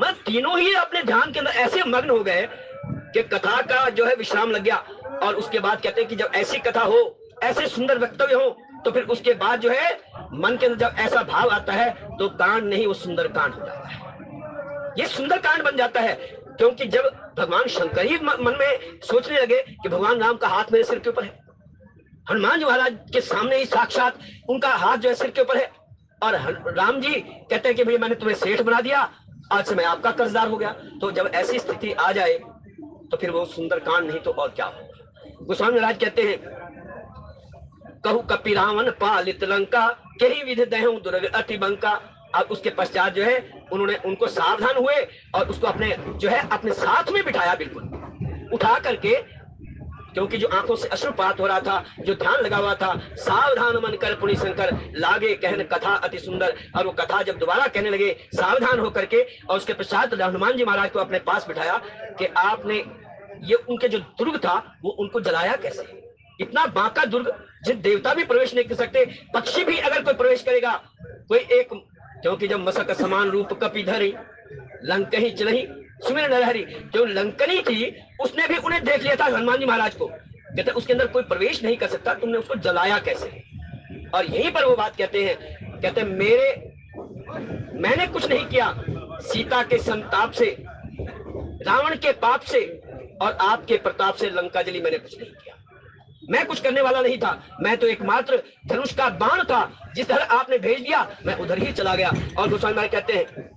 मतलब तीनों ही अपने ध्यान के अंदर ऐसे मग्न हो गए कि कथा का जो है विश्राम लग गया। और उसके बाद कहते हैं कि जब ऐसी कथा हो, ऐसे सुंदर वक्तव्य हो, तो फिर उसके बाद जो है मन के अंदर जब ऐसा भाव आता है तो कांड नहीं, वो सुंदर कांड हो जाता है। ये सुंदर कांड बन जाता है। क्योंकि जब भगवान शंकर ही मन में सोचने लगे कि भगवान राम का हाथ मेरे सिर के ऊपर है, हनुमान जी महाराज के सामने ही साक्षात उनका हाथ जो है सिर के ऊपर है, और राम जी कहते हैं कि भैया मैंने तुम्हें सेठ बना दिया, आज से मैं आपका कर्जदार हो गया। तो जब ऐसी स्थिति आ जाए तो फिर वो सुंदर कांड नहीं तो और क्या होगा। गोस्वामी महाराज कहते हैं, कहु कपि रावण पालित लंका, कही विधि दहु दुर्ग अति बंका। अब उसके पश्चात जो है उन्होंने उनको सावधान हुए और उसको अपने जो है अपने साथ में बिठाया, बिल्कुल उठा करके, क्योंकि जो आंखों से अश्रुपात हो रहा था, जो ध्यान लगा हुआ था, सावधान मन कर पुनि शंकर, लागे कहन कथा अति सुंदर। और वो कथा जब दोबारा कहने लगे सावधान होकर के, और उसके पश्चात हनुमान जी महाराज को अपने पास बिठाया कि आपने ये उनके जो दुर्ग था वो उनको जलाया कैसे, इतना बांका दुर्ग जिन देवता भी प्रवेश नहीं कर सकते, पक्षी भी अगर कोई प्रवेश करेगा, कोई एक, क्योंकि जब मसक समान रूप कपि धरी, लंकही चलही सुमिर नरहरि, जो लंकनी थी उसने भी उन्हें देख लिया था हनुमान जी महाराज को, कहते उसके अंदर कोई प्रवेश नहीं कर सकता, तुमने उसको जलाया कैसे। और यहीं पर वो बात कहते हैं, कहते मैंने कुछ नहीं किया, सीता के संताप से, रावण के पाप से और आपके प्रताप से लंका जली, मैंने कुछ नहीं किया, मैं कुछ करने वाला नहीं था, मैं तो एकमात्र धनुष का बाण था, जिस तरह आपने भेज दिया मैं उधर ही चला गया। और गोस्वामी महाराज कहते हैं,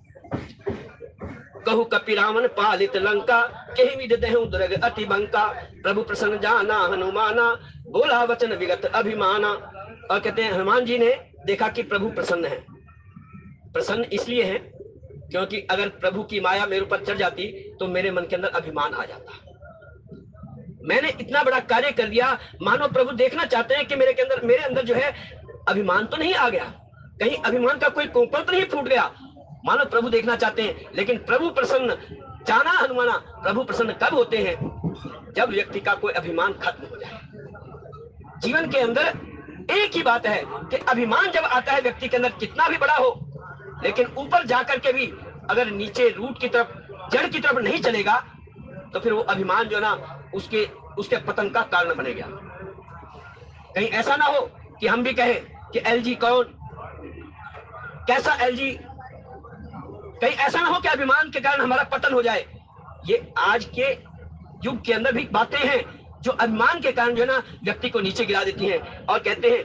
कहु कपि रावण पालित लंका, कही विधि दहु दुर्ग अति बंका, प्रभु प्रसन्न जाना हनुमाना, बोला वचन विगत अभिमाना। और कहते हैं हनुमान जी ने देखा कि प्रभु प्रसन्न है। प्रसन्न इसलिए है क्योंकि अगर प्रभु की माया मेरे ऊपर चढ़ जाती तो मेरे मन के अंदर अभिमान आ जाता। मैंने इतना बड़ा कार्य कर दिया, मानो प्रभु देखना चाहते हैं कि मेरे अंदर जो है अभिमान तो नहीं आ गया, कहीं अभिमान का कोई कोपल तो नहीं फूट गया, मानो प्रभु देखना चाहते हैं। लेकिन प्रभु प्रसन्न जाना हनुमाना, प्रभु प्रसन्न कब होते हैं, जब व्यक्ति का कोई अभिमान खत्म हो जाए। जीवन के अंदर एक ही बात है कि अभिमान जब आता है व्यक्ति के अंदर, कितना भी बड़ा हो, लेकिन ऊपर जाकर के भी अगर नीचे रूट की तरफ, जड़ की तरफ नहीं चलेगा तो फिर वो अभिमान जो ना उसके पतन का कारण बनेगा। कहीं ऐसा ना हो कि हम भी कहें कि एलजी कौन, कैसा एलजी, कहीं ऐसा ना हो कि अभिमान के कारण हमारा पतन हो जाए। ये आज के युग के अंदर भी बातें हैं जो अभिमान के कारण जो है ना व्यक्ति को नीचे गिरा देती हैं। और कहते हैं,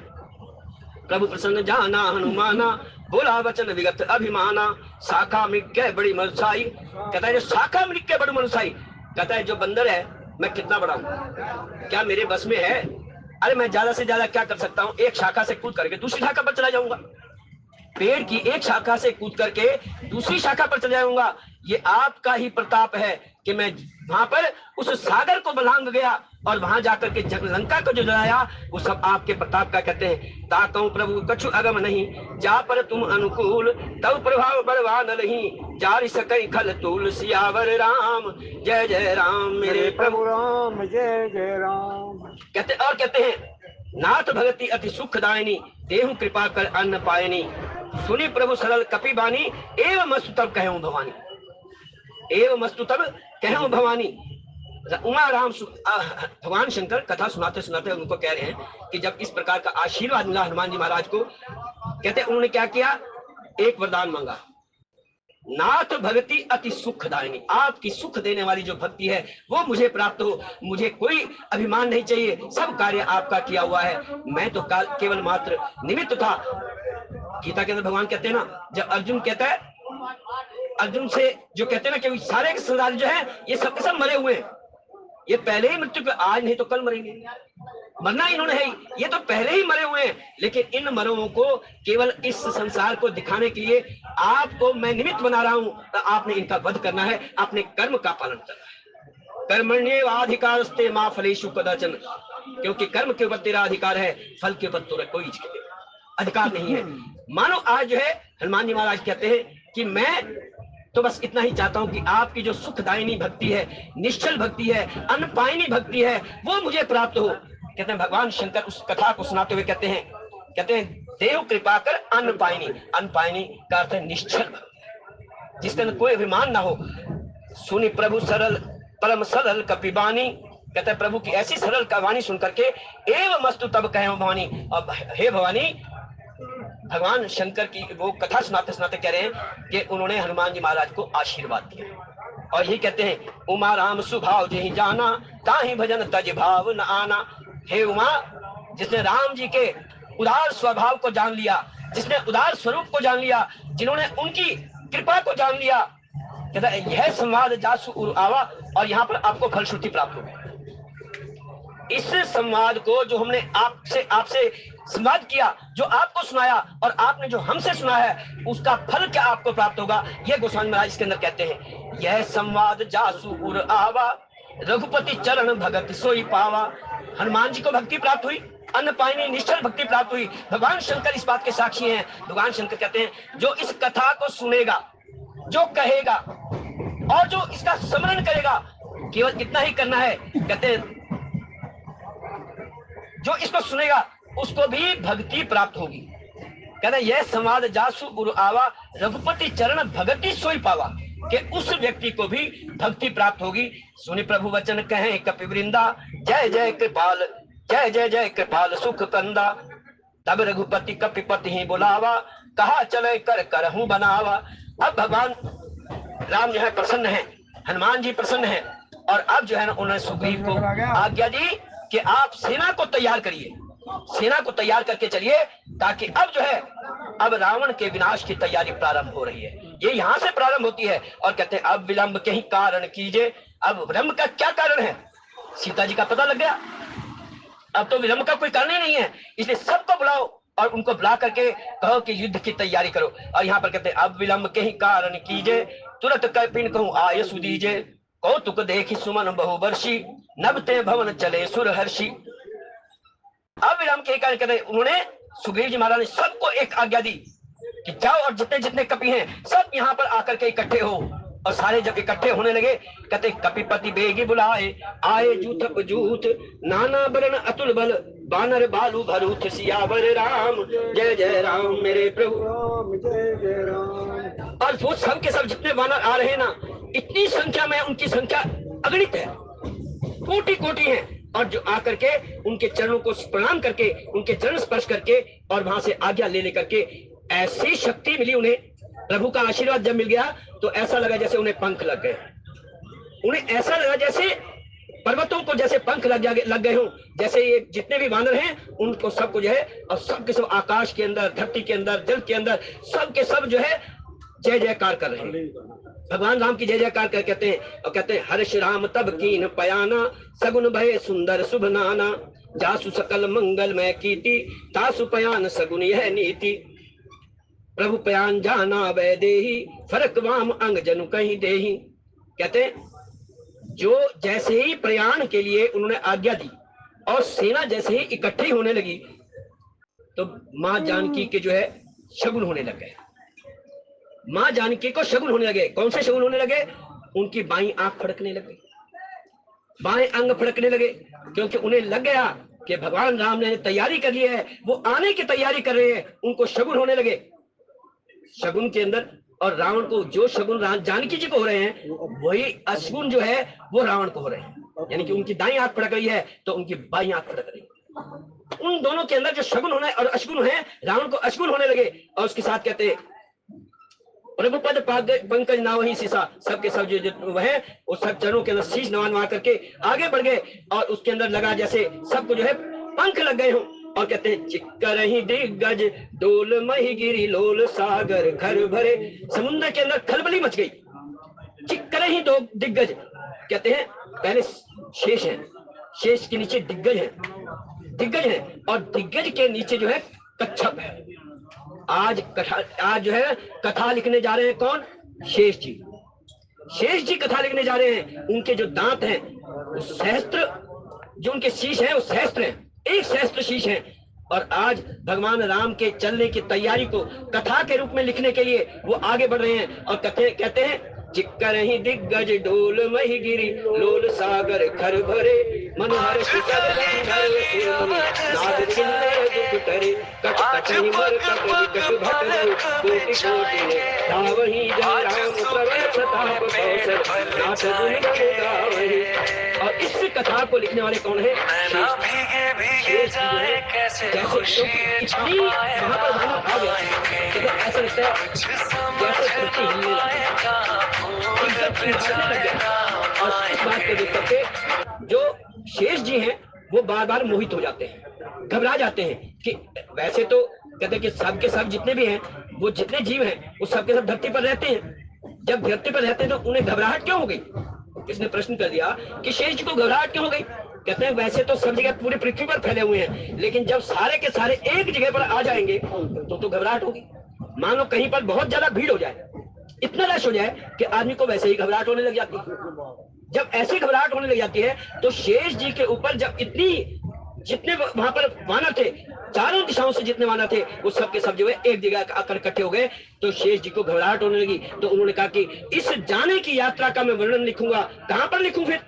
प्रभु प्रसन्न जाना हनुमाना, बोला वचन विगत अभिमाना, शाखा मृग बड़ी मनुसाई। कहता है जो शाखा मृग बड़ी मनुसाई, कहता है जो बंदर है मैं कितना बड़ा हूं, क्या मेरे बस में है, अरे मैं ज्यादा से ज्यादा क्या कर सकता हूं, एक शाखा से कूद करके दूसरी शाखा पर चला जाऊंगा, पेड़ की एक शाखा से कूद करके दूसरी शाखा पर चला जाऊंगा। ये आपका ही प्रताप है कि मैं वहां पर उस सागर को बलांग गया और वहां जाकर के लंका को जो जलाया, वो सब आपके प्रताप का। कहते हैं ताकऊ प्रभु कछु अगम नहीं, जा पर तुम अनुकूल, तब प्रभाव बलवान नहीं, जारी सकई खल तूल, सियावर राम जय जय राम मेरे प्रभु राम जय जय राम। कहते हैं नाथ भगति अति सुखदायिनी, देहु कृपा कर अन्न पायनी, सुनी प्रभु सरल कपि बानी, एवं मस्तु तब कहूं भवानी, एवं मस्तु तब कहूं भवानी। उमा राम भगवान शंकर कथा सुनाते सुनाते उनको कह रहे हैं कि जब इस प्रकार का आशीर्वाद मिला हनुमान जी महाराज को, कहते उन्होंने क्या किया, एक वरदान मांगा, नाथ भक्ति अति सुखदायिनी, आपकी सुख देने वाली जो भक्ति है वो मुझे प्राप्त हो, मुझे कोई अभिमान नहीं चाहिए, सब कार्य आपका किया हुआ है, मैं तो केवल मात्र निमित्त था। गीता के अंदर भगवान कहते हैं ना, जब अर्जुन कहता है, अर्जुन से जो कहते हैं ना कि सारे के संसार जो है ये सब सब मरे हुए हैं, ये पहले ही मृत्यु पे, आज नहीं तो कल मरेंगे, मरना इन्होंने है, ये तो पहले ही मरे हुए हैं, लेकिन इन मरों को केवल इस संसार को दिखाने के लिए आपको मैं निमित्त बना रहा हूं, तो आपने इनका वध करना है, आपने कर्म का पालन करना है। कर्मण्येवाधिकारस्ते मा फलेषु कदाचन, क्योंकि कर्म के ऊपर तेरा अधिकार है, फल के ऊपर तेरा कोई अधिकार नहीं है। मानो आज जो है हनुमान जी महाराज कहते हैं कि मैं तो बस इतना ही चाहता हूं कि आपकी जो सुखदायिनी भक्ति है, निश्चल भक्ति है, अनपायनी भक्ति है, वो मुझे प्राप्त हो। कहते हैं भगवान शंकर उस कथा को सुनाते हुए कहते हैं देव कृपा कर अनपायनी, अनपायनी का अर्थ है निश्चल भक्ति, जिसके अंदर कोई अभिमान ना हो। सुनी प्रभु सरल परम सरल कपिबानी, कहते हैं प्रभु की ऐसी सरल वाणी सुन करके एवं मस्तु तब कहे भवानी, और हे भवानी, भगवान शंकर की वो कथा सुनाते सुनाते कह रहे हैं कि उन्होंने हनुमान जी महाराज को आशीर्वाद दिया, और यही कहते हैं उमा राम सुभाव जही जाना, ताहि भजन तज भाव न आना। हे उमा, जिसने राम जी के उदार स्वभाव को जान लिया, जिसने उदार स्वरूप को जान लिया, जिन्होंने उनकी कृपा को जान लिया, कहता है यह संवाद जासु उर आवा, और यहाँ पर आपको फलश्रुति प्राप्त होगी। इस संवाद को जो हमने आपसे संवाद किया, जो आपको सुनाया और आपने जो हमसे सुना है, उसका फल क्या आपको प्राप्त होगा, यह गोस्वामी महाराज इसके अंदर कहते हैं। यह संवाद जासु उर आवा, रघुपति चरण भगत सोई पावा। हनुमान जी को भक्ति प्राप्त हुई, अनपायनी निश्चल भक्ति प्राप्त हुई। भगवान शंकर इस बात के साक्षी हैं। भगवान शंकर कहते हैं जो इस कथा को सुनेगा, जो कहेगा और जो इसका स्मरण करेगा, केवल इतना ही करना है। कहते हैं जो इसको सुनेगा उसको भी भक्ति प्राप्त होगी। कहते हैं यह संवाद जासु गुरु आवा, रघुपति चरण भगति सोई पावा, कि उस व्यक्ति को भी भक्ति प्राप्त होगी। सुनि प्रभु वचन कहे कपि वृंदा, जय जय कृपाल, जय जय जय कृपाल सुख कंदा। तब रघुपति कपिपति ही बुलावा, कहा चले कर करहूं बनावा। अब भगवान राम जो है प्रसन्न है, हनुमान जी प्रसन्न है, और अब जो है ना उन्होंने सुग्रीव को आज्ञा दी कि आप सेना को तैयार करिए, सेना को तैयार करके चलिए, ताकि अब जो है अब रावण के विनाश की तैयारी प्रारंभ हो रही है। ये यहाँ से प्रारंभ होती है। और कहते हैं अब विलंब के ही कारण कीजिए। अब विलंब का क्या कारण है, सीता जी का पता लग गया, अब तो विलंब का कोई कारण ही नहीं है, इसलिए सबको बुलाओ और उनको बुला करके कहो कि युद्ध की तैयारी करो। और यहाँ पर कहते हैं अब विलंब के ही कारण कीजिए, तुरंत कपिन कहूं आय सुदीजे। कौतुक देखी सुमन बहुवर्षी, नभते भवन चले सुर हर्षि। अब विलंब के कारण कहते उन्होंने सुग्रीव जी महाराज ने सबको एक आज्ञा दी कि जाओ और जितने जितने कपि हैं सब यहाँ पर आकर के इकट्ठे हो। और सारे जब इकट्ठे होने लगे, कहते कपिपति बेगी बुलाए, आए जूथ जूथ नाना बरन अतुल बल, बानर बालू भरूथ सियावर राम, जय जय राम मेरे प्रभु जय जय राम। और वो सब के सब जितने बानर आ रहे हैं ना, इतनी संख्या में, उनकी संख्या अगणित है, कोटि कोटि है। और जो आकर के उनके चरणों को प्रणाम करके, उनके चरण स्पर्श करके और वहां से आज्ञा ले लेकर के, ऐसी शक्ति मिली उन्हें, प्रभु का आशीर्वाद जब मिल गया तो ऐसा लगा जैसे उन्हें पंख लग गए। उन्हें ऐसा लगा जैसे पर्वतों को जैसे पंख लग गए हों, जैसे ये जितने भी वानर हैं उनको सबको जो है, और सबके सब आकाश के अंदर, धरती के अंदर, जल के अंदर, सब के सब जो है जय जयकार कर रहे हैं, भगवान राम की जय जयकार कर कहते हैं। और कहते हैं हर्ष राम तब कीन पयाना, सगुन भय सुंदर शुभ नाना, जासु सकल मंगल में कीति, तासु पयान सगुन यह नीति। प्रभु पयान जाना वै देही, फरक वाम अंग जनु कहीं देही। कहते हैं जो जैसे ही प्रयाण के लिए उन्होंने आज्ञा दी और सेना जैसे ही इकट्ठी होने लगी, तो मां जानकी के जो है शगुन होने लग गए। मां जानकी को शगुन होने लगे। कौन से शगुन होने लगे? उनकी बाईं आंख फड़कने लगी, बाएं अंग फड़कने लगे, क्योंकि उन्हें लग गया कि भगवान राम ने तैयारी कर ली है, वो आने की तैयारी कर रहे हैं। उनको शगुन होने लगे शगुन के अंदर। और रावण को जो शगुन जानकी जी को हो रहे हैं, वही अशगुन जो है वो रावण को हो रहे हैं। यानी कि उनकी दाईं आंख फड़क रही है तो उनकी बाईं आंख फड़क रही है। उन दोनों के अंदर जो शगुन होने और अशगुन है, रावण को अशगुन होने लगे और उसके साथ कहते हैं प्रभुपद पंकज ना वही शीशा, सबके सब जो वह है वो सब चरणों के अंदर शीश नवा करके आगे बढ़ गए और उसके अंदर लगा जैसे सबको जो है पंख लग गए हों और कहते हैं चिक्कर ही दिग्गज डोल मही गिरी लोल सागर घर भरे, समुद्र के अंदर खलबली मच गई। चिक्कर ही दो दिग्गज कहते हैं पहले शेष है, शेष के नीचे दिग्गज है, दिग्गज है और दिग्गज के नीचे जो है कच्छप है। आज जो है कथा लिखने जा रहे हैं कौन? शेष जी। शेष जी कथा लिखने जा रहे हैं। उनके जो दांत हैं वो सहस्त्र, जो उनके शीश हैं वो सहस्त्र हैं, एक सहस्त्र शीश हैं और आज भगवान राम के चलने की तैयारी को कथा के रूप में लिखने के लिए वो आगे बढ़ रहे हैं और कहते हैं चिक्कर ही दिग्गज डोल मही गिरी लोल सागर खर भरे, मनोहर शिखर नाद चिन्ह दुख करे, कट कट ही मर कट विकट भटरू कोटि कोटि धावहि जय राम प्रवर प्रताप कौशल नाथ गुण गण गावहि। और इस कथा को लिखने वाले कौन है? शेष जैसे इतनी वहां पर भावना आ गया तो ऐसा लगता है जैसे धरती हिलने लगे। और इस बात को देख करके जो शेष जी हैं वो बार बार मोहित हो जाते हैं, घबरा जाते हैं कि वैसे तो कहते हैं कि सब के सब जितने भी हैं वो जितने जीव हैं वो सबके सब धरती पर रहते हैं, जब धरती पर रहते हैं तो उन्हें घबराहट क्यों हो गई? इसने प्रश्न कर दिया कि शेष जी को घबराहट क्यों हो गई? कहते हैं वैसे तो सब जगह पूरी पृथ्वी पर फैले हुए हैं, लेकिन जब सारे के सारे एक जगह पर आ जाएंगे तो घबराहट होगी। मान लो कहीं पर बहुत ज्यादा भीड़ हो जाए, इतना रश हो जाए कि आदमी को वैसे ही घबराहट होने लग जाती है। जब ऐसी घबराहट होने लग जाती है तो शेष जी के ऊपर जब इतनी जितने वहां पर वानर थे, चारों दिशाओं से जितने वानर थे वो सब के सब जो है एक जगह आकर इकट्ठे हो गए तो शेष जी को घबराहट होने लगी। तो उन्होंने कहा कि इस जाने की यात्रा का मैं वर्णन लिखूंगा, कहां पर लिखूं फिर,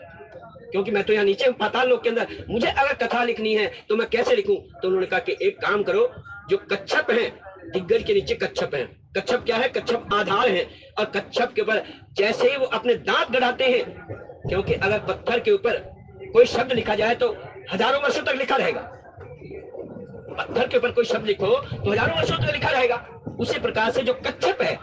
क्योंकि मैं तो यहाँ नीचे पाताल लोक के अंदर, मुझे अगर कथा लिखनी है तो मैं कैसे लिखूं? तो उन्होंने कहा कि एक काम करो, जो कच्छप है दिग्गज के नीचे कच्छप है। कच्छप क्या है? कच्छप आधार है और कच्छप के ऊपर जैसे ही वो अपने दांत गड़ाते हैं, क्योंकि अगर पत्थर के ऊपर कोई शब्द लिखा जाए तो हजारों वर्षों तक लिखा रहेगा, पत्थर के ऊपर कोई शब्द लिखो तो हजारों वर्षों तक लिखा रहेगा। उसी प्रकार से जो कच्छप है,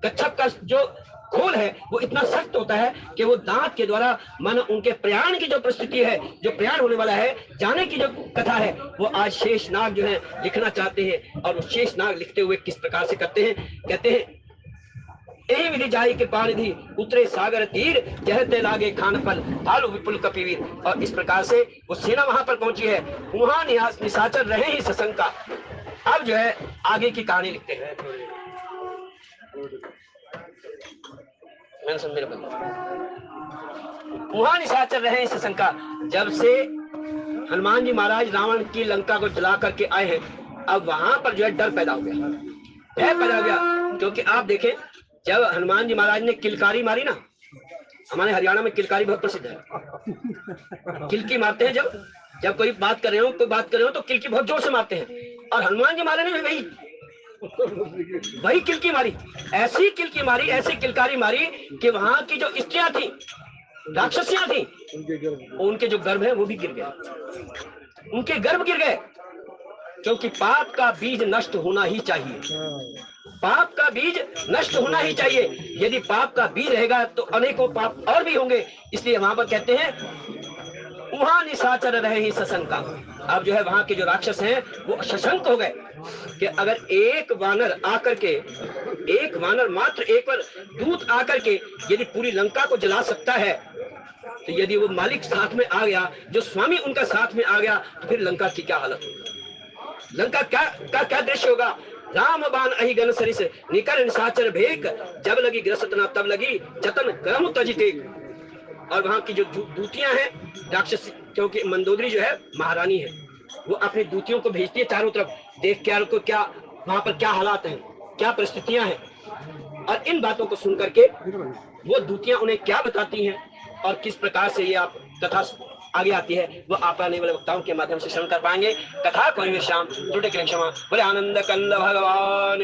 कच्छप का जो खोल है वो इतना सख्त होता है कि वो दांत के द्वारा मानो उनके प्रयाण की जो परिस्थिति है, जो प्रयाण होने वाला है, जाने की जो कथा है, वो आज शेषनाग जो है लिखना चाहते हैं। और वो शेषनाग लिखते हुए किस प्रकार से करते हैं? कहते हैं एही विधि जाई के पानिधि उतरे सागर तीर, जहते लागे खान फल भालू विपुल कपिवीर। और इस प्रकार से वो सेना वहां पर पहुंची है, वहां निशाचर रहे ही सशंका। अब जो है आगे की कहानी लिखते हैं। वहां निशाचर रहे ही सशंका। जब से हनुमान जी महाराज रावण की लंका को जला करके आए हैं, अब वहां पर जो है डर पैदा हो गया, भय पैदा हो गया। क्योंकि आप देखें जब हनुमान जी महाराज ने किलकारी मारी ना, हमारे हरियाणा में किलकारी बहुत प्रसिद्ध है, किलकी मारते हैं जब कोई बात कर रहे हो तो किलकी बहुत जोर से मारते हैं। और हनुमान जी महाराज ने वही किलकी मारी, ऐसी किलकी मारी, ऐसी किलकारी मारी कि वहां की जो स्त्रियां थी, राक्षसियां थी, उनके जो गर्भ है वो भी गिर गए, उनके गर्भ गिर गए। क्योंकि पाप का बीज नष्ट होना ही चाहिए, पाप का बीज नष्ट होना ही चाहिए। यदि पाप का बीज रहेगा तो अनेकों पाप और भी होंगे। इसलिए वहां पर कहते हैं वहां निशाचर रहे ही सशंका। अब जो है वहां के जो राक्षस हैं वो सशंक हो गए कि अगर एक वानर आकर के, एक वानर मात्र एक बार दूत आकर के यदि पूरी लंका को जला सकता है, तो यदि वो मालिक साथ में आ गया, जो स्वामी उनका साथ में आ गया, तो फिर लंका की क्या हालत होगी, लंका क्या दृश्य होगा। राम बाण अहि गन सरिस निकर निशाचर भेक, जब लगी ग्रसत ना तब लगी जतन क्रम तज टेक। और वहां की जो दूतियां हैं राक्षस, क्योंकि मंदोदरी जो है महारानी है, वो अपनी दूतियों को भेजती है चारों तरफ, देख के को क्या वहां पर क्या हालात हैं, क्या परिस्थितियां हैं। और इन बातों को सुन करके वो दूतियां उन्हें क्या बताती हैं और किस प्रकार से ये आप कथा आगे आती है, वो आप आने वाले वक्ताओं के माध्यम से श्रवण कर पाएंगे। कथा कोई शाम जुटे के क्षमा, बोले आनंद कंद भगवान।